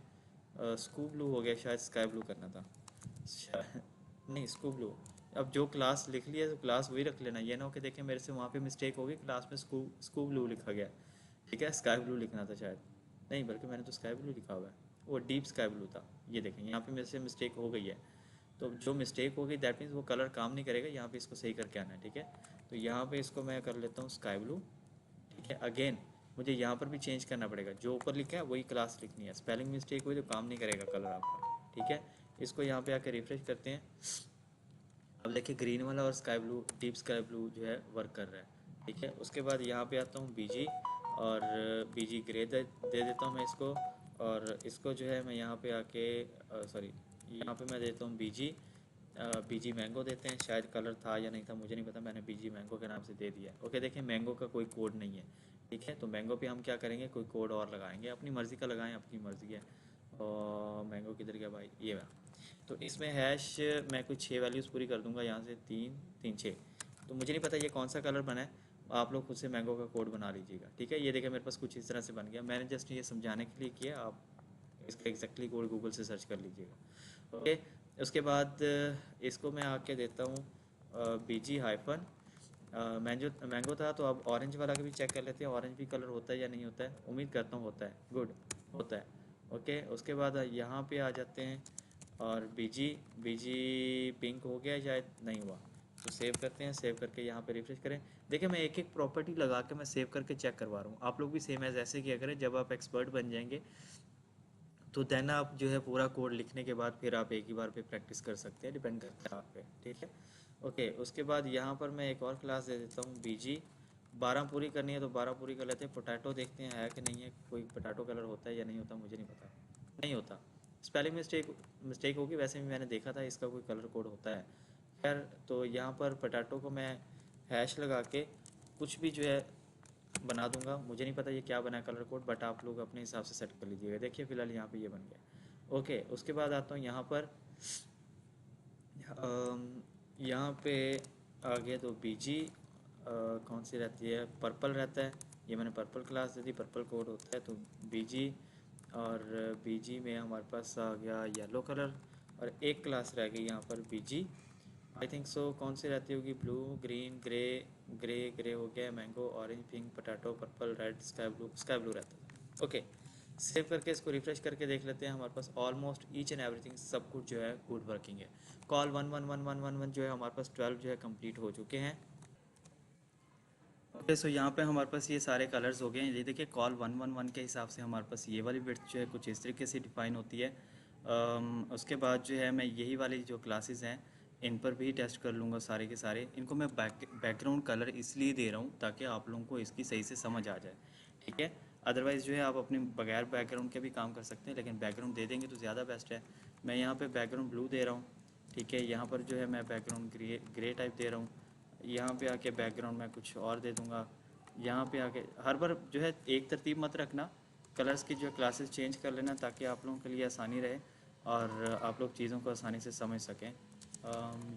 स्कू ब्लू हो गया, शायद स्काई ब्लू करना था, नहीं स्कू ब्लू। अब जो क्लास लिख लिया तो क्लास वही रख लेना, ये ना हो कि देखें मेरे से वहाँ पे मिस्टेक हो गई, क्लास में स्कू ब्लू लिखा गया। ठीक है, स्काई ब्लू लिखना था शायद, नहीं बल्कि मैंने तो स्काई ब्लू लिखा हुआ है, वो डीप स्काई ब्लू था। ये देखें यहाँ पे मेरे से मिस्टेक हो गई है, तो जो मिस्टेक हो गई दैट मीन्स वो कलर काम नहीं करेगा, यहाँ पे इसको सही करके आना है। ठीक है, तो यहाँ पे इसको मैं कर लेता हूँ स्काई ब्लू। ठीक है, अगेन मुझे यहाँ पर भी चेंज करना पड़ेगा, जो ऊपर लिखा है वही क्लास लिखनी है। स्पेलिंग मिस्टेक हुई तो काम नहीं करेगा कलर आपका। ठीक है, इसको यहाँ पे आके रिफ्रेश करते हैं। अब देखिए ग्रीन वाला और sky blue, deep sky blue जो है वर्क कर रहा है। ठीक है, उसके बाद यहाँ पे आता हूँ BG और BG ग्रे दे देता हूँ मैं इसको, और इसको जो है मैं यहाँ पे आके सॉरी यहाँ पे मैं देता हूँ BG मैंगो देते हैं। शायद कलर था या नहीं था मुझे नहीं पता, मैंने BG मैंगो के नाम से दे दिया। ओके, देखिए मैंगो का कोई कोड नहीं है। ठीक है, तो मैंगो पे हम क्या करेंगे, कोई कोड और लगाएंगे, अपनी मर्ज़ी का लगाएं, अपनी मर्ज़ी है। और मैंगो किधर गया भाई, ये रहा। तो इसमें हैश मैं कुछ 6 वैल्यूज़ पूरी कर दूंगा, यहाँ से 3 3 6। तो मुझे नहीं पता ये कौन सा कलर बना है, आप लोग खुद से मैंगो का कोड बना लीजिएगा। ठीक है, ये देखिए मेरे पास कुछ इस तरह से बन गया, मैंने जस्ट ये समझाने के लिए किया, आप इसका एग्जैक्टली कोड गूगल से सर्च कर लीजिएगा। ओके, उसके बाद इसको मैं आके देता हूँ BG-, मैंगो था, तो अब ऑरेंज वाला का भी चेक कर लेते हैं, ऑरेंज भी कलर होता है या नहीं होता है। उम्मीद करता हूँ होता है, गुड होता है। ओके, उसके बाद यहाँ पे आ जाते हैं और BG पिंक हो गया, शायद नहीं हुआ, तो सेव करते हैं। सेव करके यहाँ पे रिफ्रेश करें। देखिए मैं एक एक प्रॉपर्टी लगा के मैं सेव करके चेक करवा रहा हूँ, आप लोग भी सेम एज ऐसे किया करें। जब आप एक्सपर्ट बन जाएंगे तो देन आप जो है पूरा कोड लिखने के बाद फिर आप एक ही बार पे प्रैक्टिस कर सकते हैं, डिपेंड करता है आप पे। ठीक है, ओके, उसके बाद यहाँ पर मैं एक और क्लास दे देता हूँ BG। 12 पूरी करनी है तो 12 पूरी कर लेते हैं। पोटैटो देखते हैं है कि नहीं है, कोई पोटैटो कलर होता है या नहीं होता, मुझे नहीं पता, नहीं होता। स्पेलिंग मिस्टेक होगी, वैसे भी मैंने देखा था इसका कोई कलर कोड होता है। खैर, तो यहाँ पर पोटैटो को मैं हैश लगा के कुछ भी जो है बना दूंगा, मुझे नहीं पता ये क्या बना है कलर कोड, बट आप लोग अपने हिसाब से सेट कर लीजिएगा। देखिए फिलहाल यहाँ पे ये बन गया। ओके, उसके बाद आता हूँ यहाँ पर यहाँ पे आगे तो BG कौन सी रहती है, पर्पल रहता है, ये मैंने पर्पल क्लास दे दी, पर्पल कोड होता है। तो BG और BG में हमारे पास आ गया येलो कलर, और एक क्लास रह गई यहाँ पर BG आई थिंक सो, कौन सी रहती होगी, ब्लू ग्रीन ग्रे, ग्रे हो गया, mango orange pink potato purple red sky blue रहता है। ओके, सेव करके इसको रिफ्रेश करके देख लेते हैं, हमारे पास ऑलमोस्ट ईच एंड एवरीथिंग सब कुछ जो है गुड वर्किंग है। कॉल 11111 जो है हमारे पास 12 जो है कंप्लीट हो चुके हैं। ओके, सो यहाँ पे हमारे पास ये सारे कलर्स हो गए हैं। ये देखिए कॉल 111 के हिसाब से हमारे पास ये वाली विड्थ जो है कुछ इस तरीके से डिफाइन होती है। उसके बाद जो है मैं यही वाली जो क्लासेस हैं इन पर भी टेस्ट कर लूँगा सारे के सारे। इनको मैं बैकग्राउंड कलर इसलिए दे रहा हूँ ताकि आप लोगों को इसकी सही से समझ आ जाए, ठीक है। अदरवाइज़ जो है आप अपने बगैर बैकग्राउंड के भी काम कर सकते हैं, लेकिन बैकग्राउंड दे देंगे तो ज़्यादा बेस्ट है। मैं यहाँ पे बैकग्राउंड ब्लू दे रहा हूँ, ठीक है। यहाँ पर जो है मैं बैकग्राउंड ग्रे टाइप दे रहा हूँ। यहाँ पे आके बैकग्राउंड मैं कुछ और दे दूँगा। यहाँ पे आके हर बार जो है एक तरतीब मत रखना, कलर्स की जो क्लासेस चेंज कर लेना ताकि आप लोगों के लिए आसानी रहे और आप लोग चीज़ों को आसानी से समझ सकें।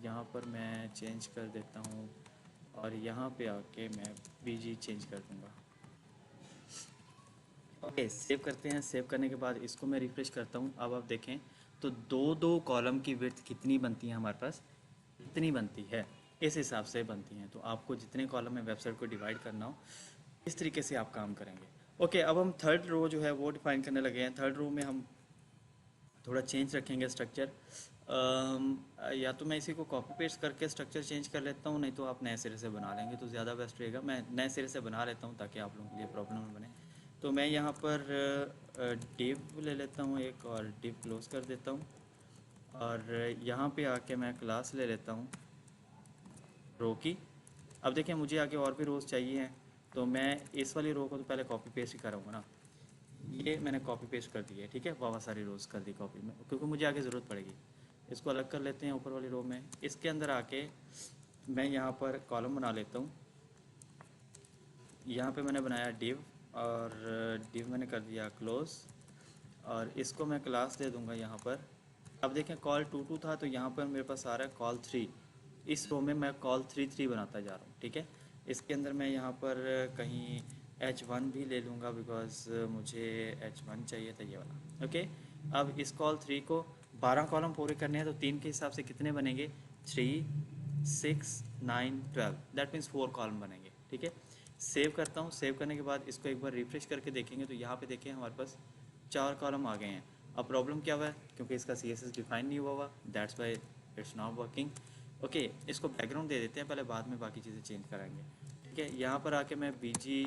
यहाँ पर मैं चेंज कर देता हूँ और यहाँ पे आके मैं बीजी चेंज कर दूँगा। ओके, सेव करते हैं। सेव करने के बाद इसको मैं रिफ्रेश करता हूँ। अब आप देखें तो दो दो कॉलम की विड्थ कितनी बनती है हमारे पास, इतनी बनती है, इस हिसाब से बनती हैं। तो आपको जितने कॉलम में वेबसाइट को डिवाइड करना हो इस तरीके से आप काम करेंगे। ओके, अब हम थर्ड रो जो है वो डिफाइन करने लगे हैं। थर्ड रो में हम थोड़ा चेंज रखेंगे स्ट्रक्चर। या तो मैं इसी को कॉपी पेस्ट करके स्ट्रक्चर चेंज कर लेता हूँ, नहीं तो आप नए सिरे से बना लेंगे तो ज़्यादा बेस्ट रहेगा। मैं नए सिरे से बना लेता हूँ ताकि आप लोगों के लिए प्रॉब्लम ना बने। तो मैं यहाँ पर डिव ले लेता हूँ एक और डिव क्लोज कर देता हूँ और यहाँ पे आके मैं क्लास ले लेता हूँ रो की। अब देखिए मुझे आगे और भी रोज़ चाहिए हैं तो मैं इस वाली रो को तो पहले कॉपी पेस्ट ही करूँगा ना। ये मैंने कॉपी पेस्ट कर दी है, ठीक है। बहुत सारी रोज़ कर दी कॉपी में क्योंकि मुझे आगे ज़रूरत पड़ेगी। इसको अलग कर लेते हैं ऊपर वाली रो में। इसके अंदर आके मैं यहाँ पर कॉलम बना लेता हूँ। यहाँ पे मैंने बनाया डिव और डिव मैंने कर दिया क्लोज और इसको मैं क्लास दे दूँगा यहाँ पर। अब देखें कॉल 22 था तो यहाँ पर मेरे पास आ रहा है कॉल 3। इस रो में मैं कॉल 3 बनाता जा रहा हूँ, ठीक है। इसके अंदर मैं यहाँ पर कहीं H1 भी ले लूँगा बिकॉज मुझे H1 चाहिए था ये वाला, ओके। अब इस कॉल 3 को 12 कॉलम पूरे करने हैं तो 3 के हिसाब से कितने बनेंगे, 3, 6, 9, 12, दैट मीन्स 4 कॉलम बनेंगे, ठीक है। सेव करता हूँ। सेव करने के बाद इसको एक बार रिफ्रेश करके देखेंगे तो यहाँ पे देखें हमारे पास 4 कॉलम आ गए हैं। अब प्रॉब्लम क्या हुआ है, क्योंकि इसका CSS डिफाइन नहीं हुआ हुआ, that's why it's not working. Okay, इसको बैकग्राउंड दे देते हैं पहले, बाद में बाकी चीज़ें चेंज कराएंगे, ठीक है। यहाँ पर आके मैं बीजी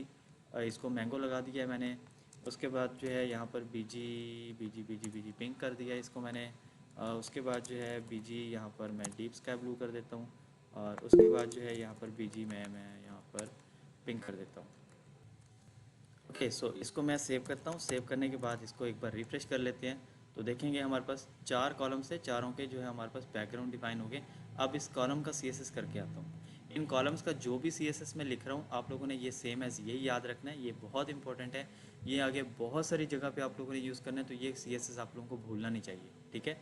इसको मैंगो लगा दिया है मैंने। उसके बाद जो है यहाँ पर बीजी बीजी बीजी बीजी पिंक कर दिया इसको मैंने। उसके बाद जो है बीजी यहाँ पर मैं डीप स्काई ब्लू कर देता हूँ और उसके बाद जो है यहाँ पर बीजी मैं यहाँ पर पिंक कर देता हूँ। ओके, सो इसको मैं सेव करता हूँ। सेव करने के बाद इसको एक बार रिफ्रेश कर लेते हैं तो देखेंगे हमारे पास 4 कॉलम से चारों के जो है हमारे पास बैकग्राउंड डिफाइन हो गए। अब इस कॉलम का CSS करके आता हूँ। इन कॉलम्स का जो भी CSS मैं लिख रहा हूँ आप लोगों ने ये सेम एज यही याद रखना है, ये बहुत इंपॉर्टेंट है। ये आगे बहुत सारी जगह पे आप लोगों ने यूज़ करना है तो ये CSS आप लोगों को भूलना नहीं चाहिए, ठीक है।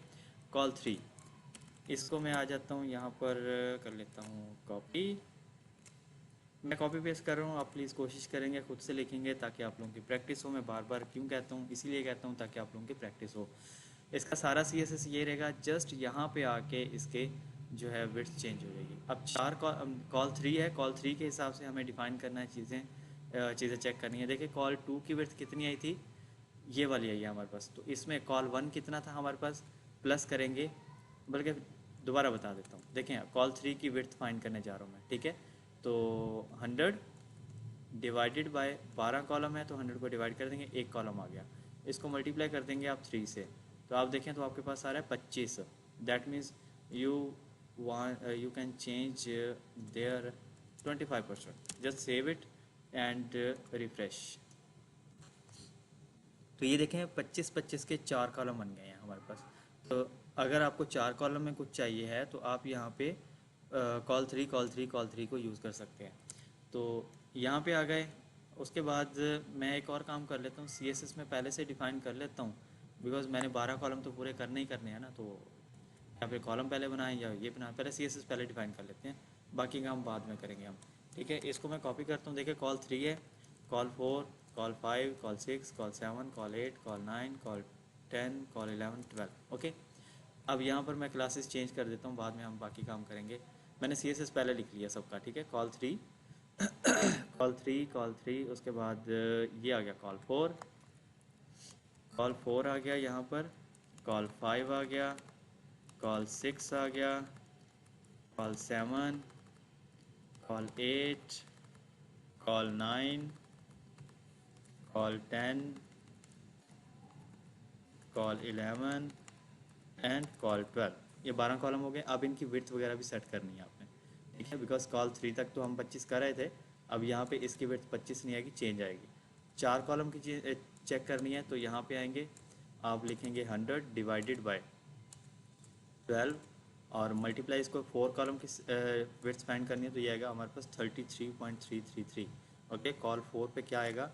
कॉल 3 इसको मैं आ जाता हूँ यहाँ पर कर लेता हूँ कॉपी। मैं कॉपी पेस्ट कर रहा हूँ, आप प्लीज़ कोशिश करेंगे खुद से लिखेंगे ताकि आप लोगों की प्रैक्टिस हो। मैं बार बार क्यों कहता हूँ, इसीलिए कहता हूँ ताकि आप लोगों की प्रैक्टिस हो। इसका सारा CSS ये रहेगा, जस्ट यहाँ पे आके इसके जो है विड्थ चेंज हो जाएगी। अब 4 कॉल 3 है, कॉल 3 के हिसाब से हमें डिफाइन करना है चीज़ें चेक करनी है। देखिए कॉल 2 की विड्थ कितनी आई थी, ये वाली आई है हमारे पास। तो इसमें कॉल 1 कितना था हमारे पास, प्लस करेंगे, बल्कि दोबारा बता देता हूँ। देखें कॉल 3 की विड्थ फाइंड करने जा रहा हूँ मैं, ठीक है। तो 100 डिवाइडेड बाय 12 कॉलम है तो 100 को डिवाइड कर देंगे, एक कॉलम आ गया। इसको मल्टीप्लाई कर देंगे आप 3 से तो आप देखें तो आपके पास आ रहा है 25। That means you can change their 25%। Just save it and refresh. तो ये देखें 25-25 के 4 कॉलम बन गए हैं हमारे पास। तो अगर आपको 4 कॉलम में कुछ चाहिए है तो आप यहाँ पे कॉल 3 को यूज़ कर सकते हैं। तो यहाँ पे आ गए। उसके बाद मैं एक और काम कर लेता हूँ, CSS में पहले से डिफ़ाइन कर लेता हूँ बिकॉज़ मैंने 12 कॉलम तो पूरे करने ही करने हैं ना। तो या फिर कॉलम पहले बनाएं या ये बनाएं, पहले CSS पहले डिफ़ाइन कर लेते हैं, बाकी काम बाद में करेंगे हम, ठीक है। इसको मैं कॉपी करता हूँ। देखिए कॉल 3 है, call 4, call 5, call 6, call 7, call 8, call 9, call 10, call 11, 12, okay. अब यहाँ पर मैं क्लासेस चेंज कर देता हूँ, बाद में हम बाकी काम करेंगे। मैंने CSS पहले लिख लिया सबका, ठीक है। कॉल 3 कॉल 3, उसके बाद ये आ गया कॉल 4, कॉल 4 आ गया यहाँ पर, कॉल 5 आ गया, कॉल 6 आ गया, call 7, call 8, call 9, call 10, call 11 and call 12। ये 12 कॉलम हो गए। अब इनकी विड्थ वगैरह भी सेट करनी है आपने, ठीक है, बिकॉज कॉल 3 तक तो हम 25 कर रहे थे। अब यहाँ पे इसकी विड्थ 25 नहीं आएगी, चेंज आएगी। 4 कॉलम की चेक करनी है तो यहाँ पे आएंगे, आप लिखेंगे 100 डिवाइडेड बाय 12 और मल्टीप्लाई इसको 4 कॉलम की विड्थ फाइंड करनी है तो ये आएगा हमारे पास 33.333। ओके, कॉल 4 पे क्या आएगा,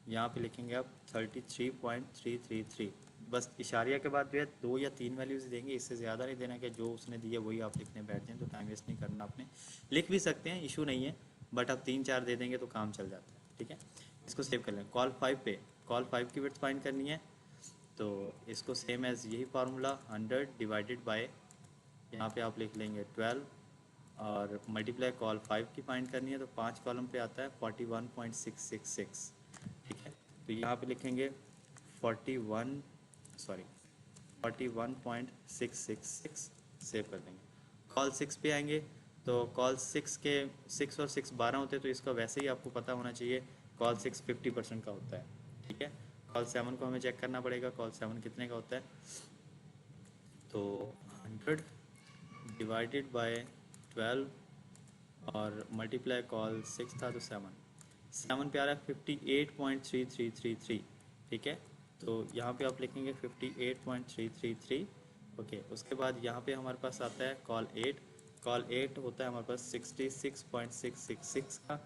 यहाँ पे लिखेंगे आप 33.333। बस इशारिया के बाद जो है 2 या 3 वैल्यूज़ देंगे, इससे ज़्यादा नहीं देना कि जो उसने दिया वही आप लिखने बैठ जाएं, तो टाइम वेस्ट नहीं करना आपने। लिख भी सकते हैं, इशू नहीं है, बट आप 3-4 दे देंगे तो काम चल जाता है, ठीक है। इसको सेव कर लें। कॉल 5 पे कॉल 5 की विड्थ फाइंड करनी है तो इसको सेम एज यही फार्मूला 100 डिवाइडेड बाय, यहाँ पे आप लिख लेंगे 12 और मल्टीप्लाई कॉल 5 की फाइंड करनी है तो 5 कॉलम पे आता है 41.666, ठीक है। तो यहाँ पे लिखेंगे 41.666 सेव कर देंगे। कॉल 6 पे आएंगे तो कॉल 6 के 6 और 6 12 होते हैं, तो इसका वैसे ही आपको पता होना चाहिए कॉल 6 50% का होता है, ठीक है। कॉल 7 को हमें चेक करना पड़ेगा, कॉल 7 कितने का होता है, तो 100 डिवाइडेड बाय 12 और मल्टीप्लाई कॉल 6 था तो 7 पे आ रहा है 58.3333, ठीक है। तो यहाँ पे आप लिखेंगे 58.333। ओके, उसके बाद यहाँ पे हमारे पास आता है कॉल 8 होता है हमारे पास 66.666 का,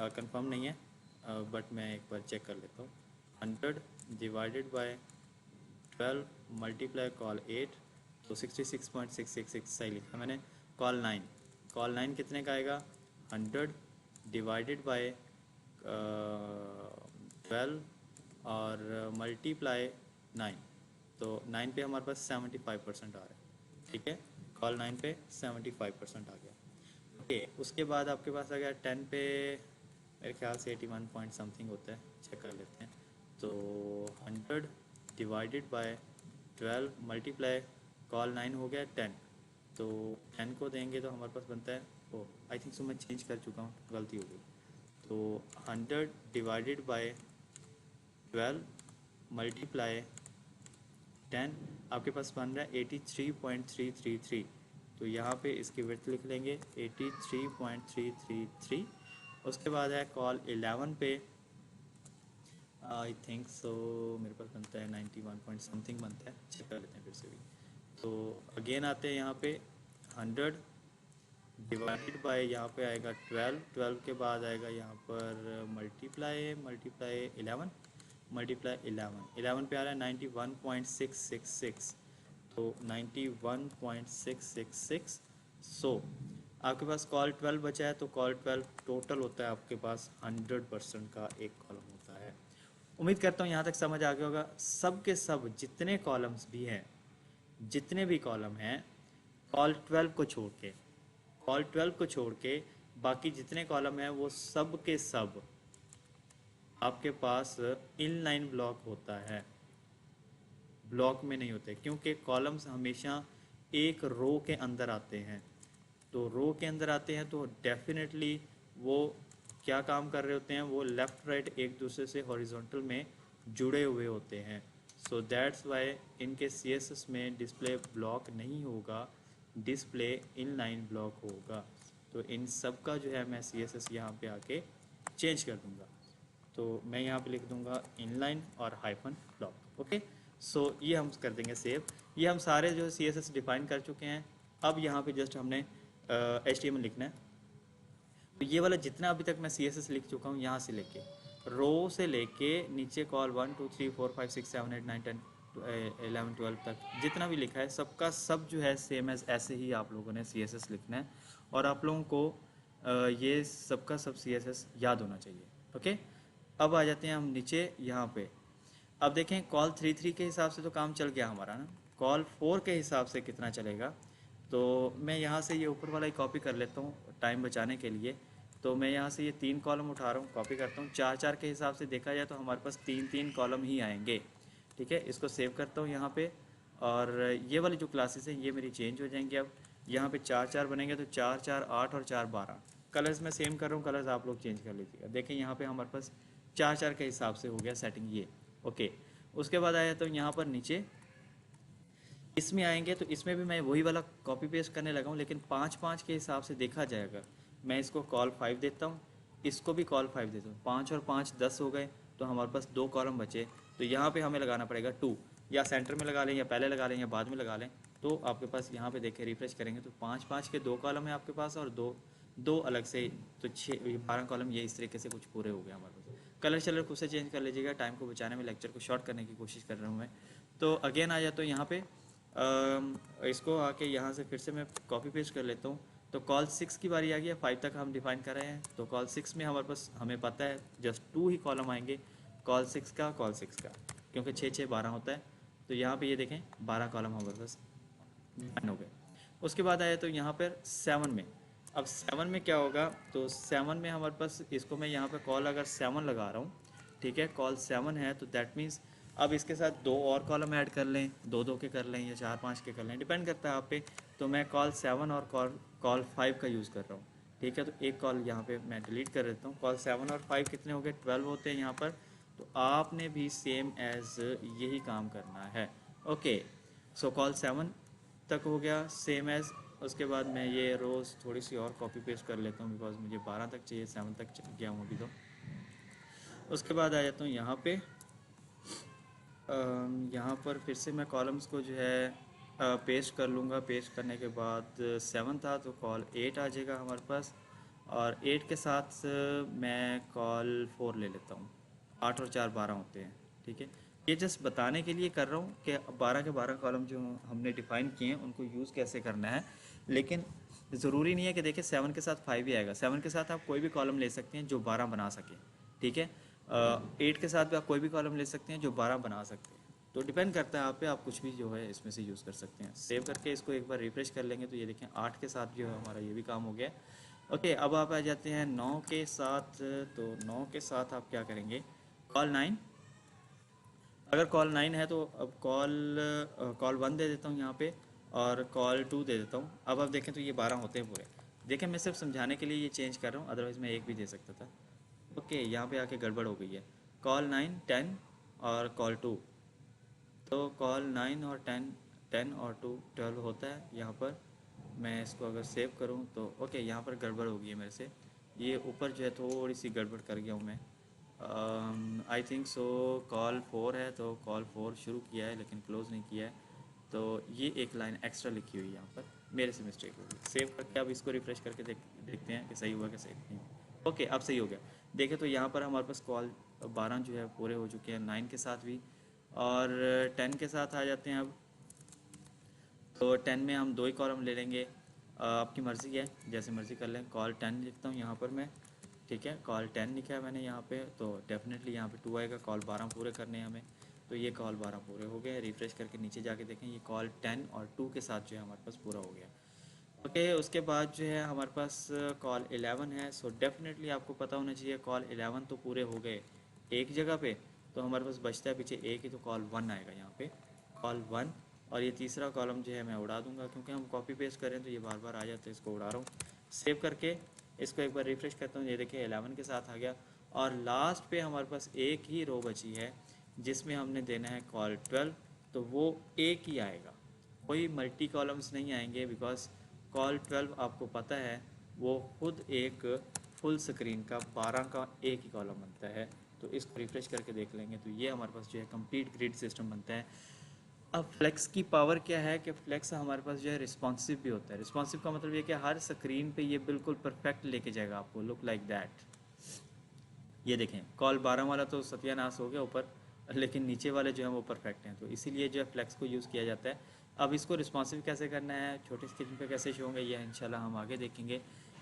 कंफर्म नहीं है बट मैं एक बार चेक कर लेता हूँ। 100 डिवाइडेड बाय 12 मल्टीप्लाई कॉल 8 तो 66.666 सही लिखा मैंने। कॉल 9 कितने का आएगा, 100 डिवाइडेड बाय 12 और मल्टीप्लाई 9 तो 9 पे हमारे पास 75% आ रहा है, ठीक है। कॉल 9 पे 75% आ गया। ओके, उसके बाद आपके पास आ गया 10 पे, मेरे ख्याल से 81 पॉइंट समथिंग होता है, चेक कर लेते हैं। तो 100 डिवाइडेड बाय 12 मल्टीप्लाई कॉल 9 हो गया 10, तो 10 को देंगे तो हमारे पास बनता है, ओ आई थिंक सो मैं चेंज कर चुका हूँ, गलती हो गई। तो 100 डिवाइडेड बाय 12 मल्टीप्लाई 10 आपके पास बन रहा है 83.333। तो यहाँ पे इसकी विड्थ लिख लेंगे 83.333। उसके बाद है कॉल 11 पे, आई थिंक सो मेरे पास बनता है 91 पॉइंट समथिंग बनता है, चेक कर लेते हैं फिर से भी। तो अगेन आते हैं यहाँ पे 100 डिवाइडेड बाय, यहाँ पे आएगा 12 के बाद आएगा यहाँ पर मल्टीप्लाई 11 पे आ रहा है 91.666, तो 91.666। सो आपके पास कॉल 12 बचा है, तो कॉल 12 टोटल होता है आपके पास 100% का एक कॉलम होता है। उम्मीद करता हूँ यहाँ तक समझ आ गया होगा। सब के सब जितने कॉलम्स भी हैं, जितने भी कॉलम हैं कॉल 12 को छोड़ के बाकी जितने कॉलम हैं वो सब के सब आपके पास इनलाइन ब्लॉक होता है, ब्लॉक में नहीं होते, क्योंकि कॉलम्स हमेशा एक रो के अंदर आते हैं। तो रो के अंदर आते हैं तो डेफिनेटली वो क्या काम कर रहे होते हैं, वो लेफ़्ट राइट एक दूसरे से हॉरिजॉन्टल में जुड़े हुए होते हैं। सो दैट्स वाई इनके CSS में डिस्प्ले ब्लॉक नहीं होगा, डिस्प्ले इनलाइन ब्लॉक होगा। तो इन सब का जो है मैं CSS यहाँ पे आके चेंज कर दूँगा। तो मैं यहाँ पे लिख दूँगा इनलाइन और हाइफन ब्लॉक। ओके, सो ये हम कर देंगे सेव। ये हम सारे जो CSS डिफाइन कर चुके हैं। अब यहाँ पे जस्ट हमने HTML लिखना है। तो ये वाला जितना अभी तक मैं CSS लिख चुका हूँ, यहाँ से लेके रो से लेके नीचे कॉल 1 2 3 4 5 6 7 8 9 10 11 12 तक जितना भी लिखा है सबका सब जो है सेम एज ऐसे ही आप लोगों ने CSS लिखना है, और आप लोगों को ये सबका सब CSS याद होना चाहिए। ओके, अब आ जाते हैं हम नीचे यहाँ पे। अब देखें कॉल 3 के हिसाब से तो काम चल गया हमारा ना, कॉल 4 के हिसाब से कितना चलेगा। तो मैं यहाँ से ये ऊपर वाला ही कॉपी कर लेता हूँ टाइम बचाने के लिए। तो मैं यहाँ से ये 3 कॉलम उठा रहा हूँ, कॉपी करता हूँ। 4 4 के हिसाब से देखा जाए तो हमारे पास 3 3 कॉलम ही आएंगे। ठीक है, इसको सेव करता हूँ यहाँ पे। और ये वाली जो क्लासेस हैं ये मेरी चेंज हो जाएंगी। अब यहाँ पे 4 4 बनेंगे, तो 4 4 8 और 4 12। कलर्स मैं सेम कर रहा हूँ, कलर्स आप लोग चेंज कर लीजिएगा। देखें यहाँ पे हमारे पास 4 4 के हिसाब से हो गया सेटिंग ये। ओके, उसके बाद आया तो यहाँ पर नीचे इसमें आएंगे, तो इसमें भी मैं वही वाला कॉपी पेस्ट करने लगा हूँ, लेकिन 5 5 के हिसाब से देखा जाएगा। मैं इसको कॉल 5 देता हूँ, इसको भी कॉल 5 देता हूँ। 5 और 5 10 हो गए, तो हमारे पास 2 कॉलम बचे। तो यहाँ पे हमें लगाना पड़ेगा 2, या सेंटर में लगा लें, या पहले लगा लें, या बाद में लगा लें। तो आपके पास यहाँ पे देखें, रिफ्रेश करेंगे तो 5 5 के 2 कॉलम है आपके पास, और दो अलग से, तो 12 कॉलम ये इस तरीके से कुछ पूरे हो गए हमारे पास। कलर शलर खुद से चेंज कर लीजिएगा, टाइम को बचाने में, लेक्चर को शॉर्ट करने की कोशिश कर रहा हूँ मैं। तो अगेन आ जाता हूँ यहाँ पे, इसको आके यहाँ से फिर से मैं कॉपी पेस्ट कर लेता हूँ। तो कॉल 6 की बारी आ गई है, 5 तक हम डिफाइन कर रहे हैं। तो कॉल 6 में हमारे पास, हमें पता है जस्ट 2 ही कॉलम आएंगे कॉल 6 का, क्योंकि 6 6 12 होता है। तो यहाँ पे ये देखें 12 कॉलम हमारे पास डिफाइन हो गए। उसके बाद आया तो यहाँ पर 7 में, अब 7 में क्या होगा, तो 7 में हमारे पास, इसको मैं यहाँ पे कॉल अगर 7 लगा रहा हूँ, ठीक है, कॉल 7 है, तो दैट मीन्स अब इसके साथ 2 और कॉलम ऐड कर लें, 2 2 के कर लें, या 4 5 के कर लें, डिपेंड करता है आप पे। तो मैं कॉल 7 और कॉल 5 का यूज़ कर रहा हूँ, ठीक है। तो एक कॉल यहाँ पे मैं डिलीट कर देता हूँ। कॉल 7 और 5 कितने हो गए, 12 होते हैं यहाँ पर। तो आपने भी सेम एज यही काम करना है। ओके, सो कॉल 7 तक हो गया सेम एज। उसके बाद मैं ये रोज़ थोड़ी सी और कॉपी पेस्ट कर लेता हूँ, बिकॉज मुझे 12 तक चाहिए, 7 तक गया हूँ अभी तो। उसके बाद आ जाता हूँ यहाँ पे, यहाँ पर फिर से मैं कॉलम्स को जो है पेस्ट कर लूँगा। पेस्ट करने के बाद 7 था, तो कॉल 8 आ जाएगा हमारे पास, और 8 के साथ मैं कॉल 4 ले लेता हूँ। 8 और 4 12 होते हैं, ठीक है। ये जस्ट बताने के लिए कर रहा हूँ कि 12 के 12 कॉलम जो हमने डिफ़ाइन किए हैं उनको यूज़ कैसे करना है। लेकिन ज़रूरी नहीं है कि देखिए 7 के साथ 5 ही आएगा। 7 के साथ आप कोई भी कॉलम ले सकते हैं जो 12 बना सके, ठीक है। 8 के साथ भी आप कोई भी कॉलम ले सकते हैं जो 12 बना सकते हैं। तो डिपेंड करता है आप पे, आप कुछ भी जो है इसमें से यूज़ कर सकते हैं। सेव करके इसको एक बार रिफ्रेश कर लेंगे तो ये देखें 8 के साथ जो है हमारा ये भी काम हो गया। ओके, अब आप आ जाते हैं 9 के साथ। तो 9 के साथ आप क्या करेंगे, कॉल 9। अगर कॉल 9 है तो अब कॉल 1 दे देता हूँ यहाँ पे, और कॉल 2 दे देता हूँ। अब आप देखें तो ये 12 होते हैं पूरे। देखें मैं सिर्फ समझाने के लिए ये चेंज कर रहा हूँ, अदरवाइज़ मैं एक भी दे सकता था। ओके, यहाँ पे आके गड़बड़ हो गई है। कॉल 9 10 और कॉल 2, तो कॉल 9 और 10, 10 और 2 12 होता है यहाँ पर। मैं इसको अगर सेव करूँ तो ओके, यहाँ पर गड़बड़ हो गई है मेरे से। ये ऊपर जो है थोड़ी सी गड़बड़ कर गया हूँ मैं। आई थिंक सो कॉल 4 है, तो कॉल 4 शुरू किया है लेकिन क्लोज़ नहीं किया है। तो ये एक लाइन एक्स्ट्रा लिखी हुई है यहाँ पर, मेरे से मिस्टेक हो गई। सेव करके अब इसको रिफ्रेश करके देखते हैं कि सही हुआ कि सही नहीं। ओके, अब सही हो गया। देखें तो यहाँ पर हमारे पास कॉल 12 जो है पूरे हो चुके हैं, 9 के साथ भी, और 10 के साथ आ जाते हैं अब। तो 10 में हम 2 ही कॉलम ले लेंगे, आपकी मर्ज़ी है, जैसे मर्ज़ी कर लें। कॉल 10 लिखता हूँ यहाँ पर मैं, ठीक है। कॉल 10 लिखा है मैंने यहाँ पे, तो डेफिनेटली यहाँ पे 2 आएगा। कॉल 12 पूरे करने हैं हमें, तो ये कॉल 12 पूरे हो गए। रिफ्रेश करके नीचे जाके देखें, ये कॉल 10 और 2 के साथ जो है हमारे पास पूरा हो गया। ओके, उसके बाद जो है हमारे पास कॉल 11 है। सो डेफिनेटली आपको पता होना चाहिए कॉल 11 तो पूरे हो गए एक जगह पे, तो हमारे पास बचता है पीछे एक ही, तो कॉल 1 आएगा यहाँ पे, कॉल 1। और ये तीसरा कॉलम जो है मैं उड़ा दूंगा, क्योंकि हम कॉपी पेस्ट करें तो ये बार बार आ जाता है, इसको उड़ा रहा हूँ। सेव करके इसको एक बार रिफ्रेश करता हूँ, ये देखिए 11 के साथ आ गया। और लास्ट पे हमारे पास एक ही रो बची है जिसमें हमने देना है कॉल 12, तो वो एक ही आएगा, कोई मल्टी कॉलम्स नहीं आएंगे, बिकॉज कॉल 12 आपको पता है वो खुद एक फुल स्क्रीन का 12 का एक ही कॉलम बनता है। तो इसको रिफ्रेश करके देख लेंगे तो ये हमारे पास जो है कंप्लीट ग्रिड सिस्टम बनता है। अब फ्लेक्स की पावर क्या है कि फ्लेक्स हमारे पास जो है रिस्पॉन्सिव भी होता है। रिस्पॉन्सिव का मतलब ये कि हर स्क्रीन पे ये बिल्कुल परफेक्ट लेके जाएगा आपको, लुक लाइक दैट। ये देखें कॉल 12 वाला तो सत्यानाश हो गया ऊपर, लेकिन नीचे वाले जो हैं वो परफेक्ट हैं, तो इसीलिए जो है फ्लेक्स को यूज़ किया जाता है। अब इसको रिस्पॉन्सिव कैसे करना है, छोटे स्क्रीन पे कैसे शो होंगे, ये इंशाल्लाह हम आगे देखेंगे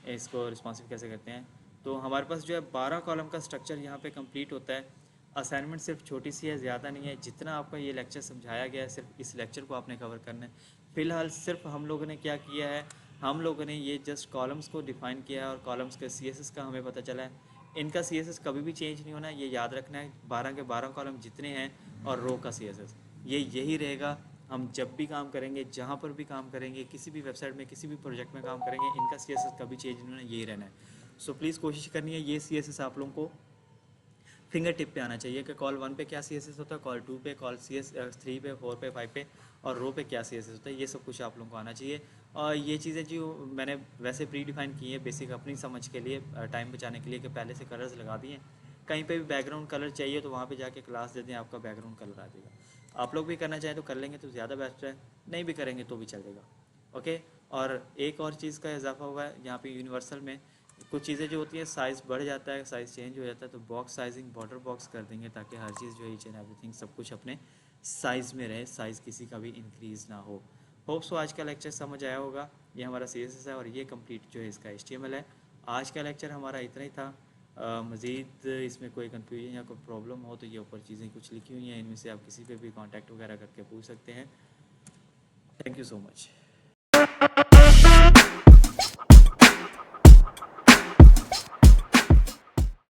इसको रिस्पॉन्सिव कैसे करते हैं। तो हमारे पास जो है 12 कॉलम का स्ट्रक्चर यहाँ पे कंप्लीट होता है। असाइनमेंट सिर्फ छोटी सी है, ज़्यादा नहीं है। जितना आपका ये लेक्चर समझाया गया है सिर्फ इस लेक्चर को आपने कवर करना है। फ़िलहाल सिर्फ हम लोगों ने क्या किया है, हम लोगों ने ये जस्ट कॉलम्स को डिफ़ाइन किया है, और कॉलम्स के CSS का हमें पता चला है। इनका CSS कभी भी चेंज नहीं होना, ये याद रखना है। 12 के 12 कॉलम जितने हैं और रो का CSS ये यही रहेगा। हम जब भी काम करेंगे, जहाँ पर भी काम करेंगे, किसी भी वेबसाइट में, किसी भी प्रोजेक्ट में काम करेंगे, इनका CSS कभी चेंज नहीं होना, यही रहना है। सो प्लीज़ कोशिश करनी है ये CSS आप लोगों को फिंगर टिप पे आना चाहिए कि कॉल 1 पे क्या CSS होता है, कॉल 2 पे, कॉल 3 पे, 4 पे, 5 पे और रो पे क्या CSS होता है, ये सब कुछ आप लोगों को आना चाहिए। और ये चीज़ें जो मैंने वैसे प्री डिफाइन की है बेसिक अपनी समझ के लिए, टाइम बचाने के लिए, कि पहले से कलर्स लगा दिए। कहीं पे भी बैकग्राउंड कलर चाहिए तो वहाँ पे जाके क्लास दे दें, आपका बैकग्राउंड कलर आ जाएगा। आप लोग भी करना चाहें तो कर लेंगे तो ज़्यादा बेस्ट है, नहीं भी करेंगे तो भी चलेगा। ओके। और एक और चीज़ का इजाफा हुआ है यहाँ पे यूनिवर्सल में, कुछ चीज़ें जो होती हैं साइज़ बढ़ जाता है, साइज़ चेंज हो जाता है, तो बॉक्स साइजिंग बॉर्डर बॉक्स कर देंगे ताकि हर चीज़ जो है ईच एंड एवरीथिंग सब कुछ अपने साइज़ में रहे, साइज़ किसी का भी इंक्रीज़ ना हो। होप सो आज का लेक्चर समझ आया होगा। ये हमारा CSS है और ये कंप्लीट जो है इसका HTML है। आज का लेक्चर हमारा इतना ही था। मज़ीद इसमें कोई कन्फ्यूजन या कोई प्रॉब्लम हो तो ये ऊपर चीज़ें कुछ लिखी हुई हैं, इनमें से आप किसी पे भी कांटेक्ट वगैरह करके पूछ सकते हैं। Thank you so much.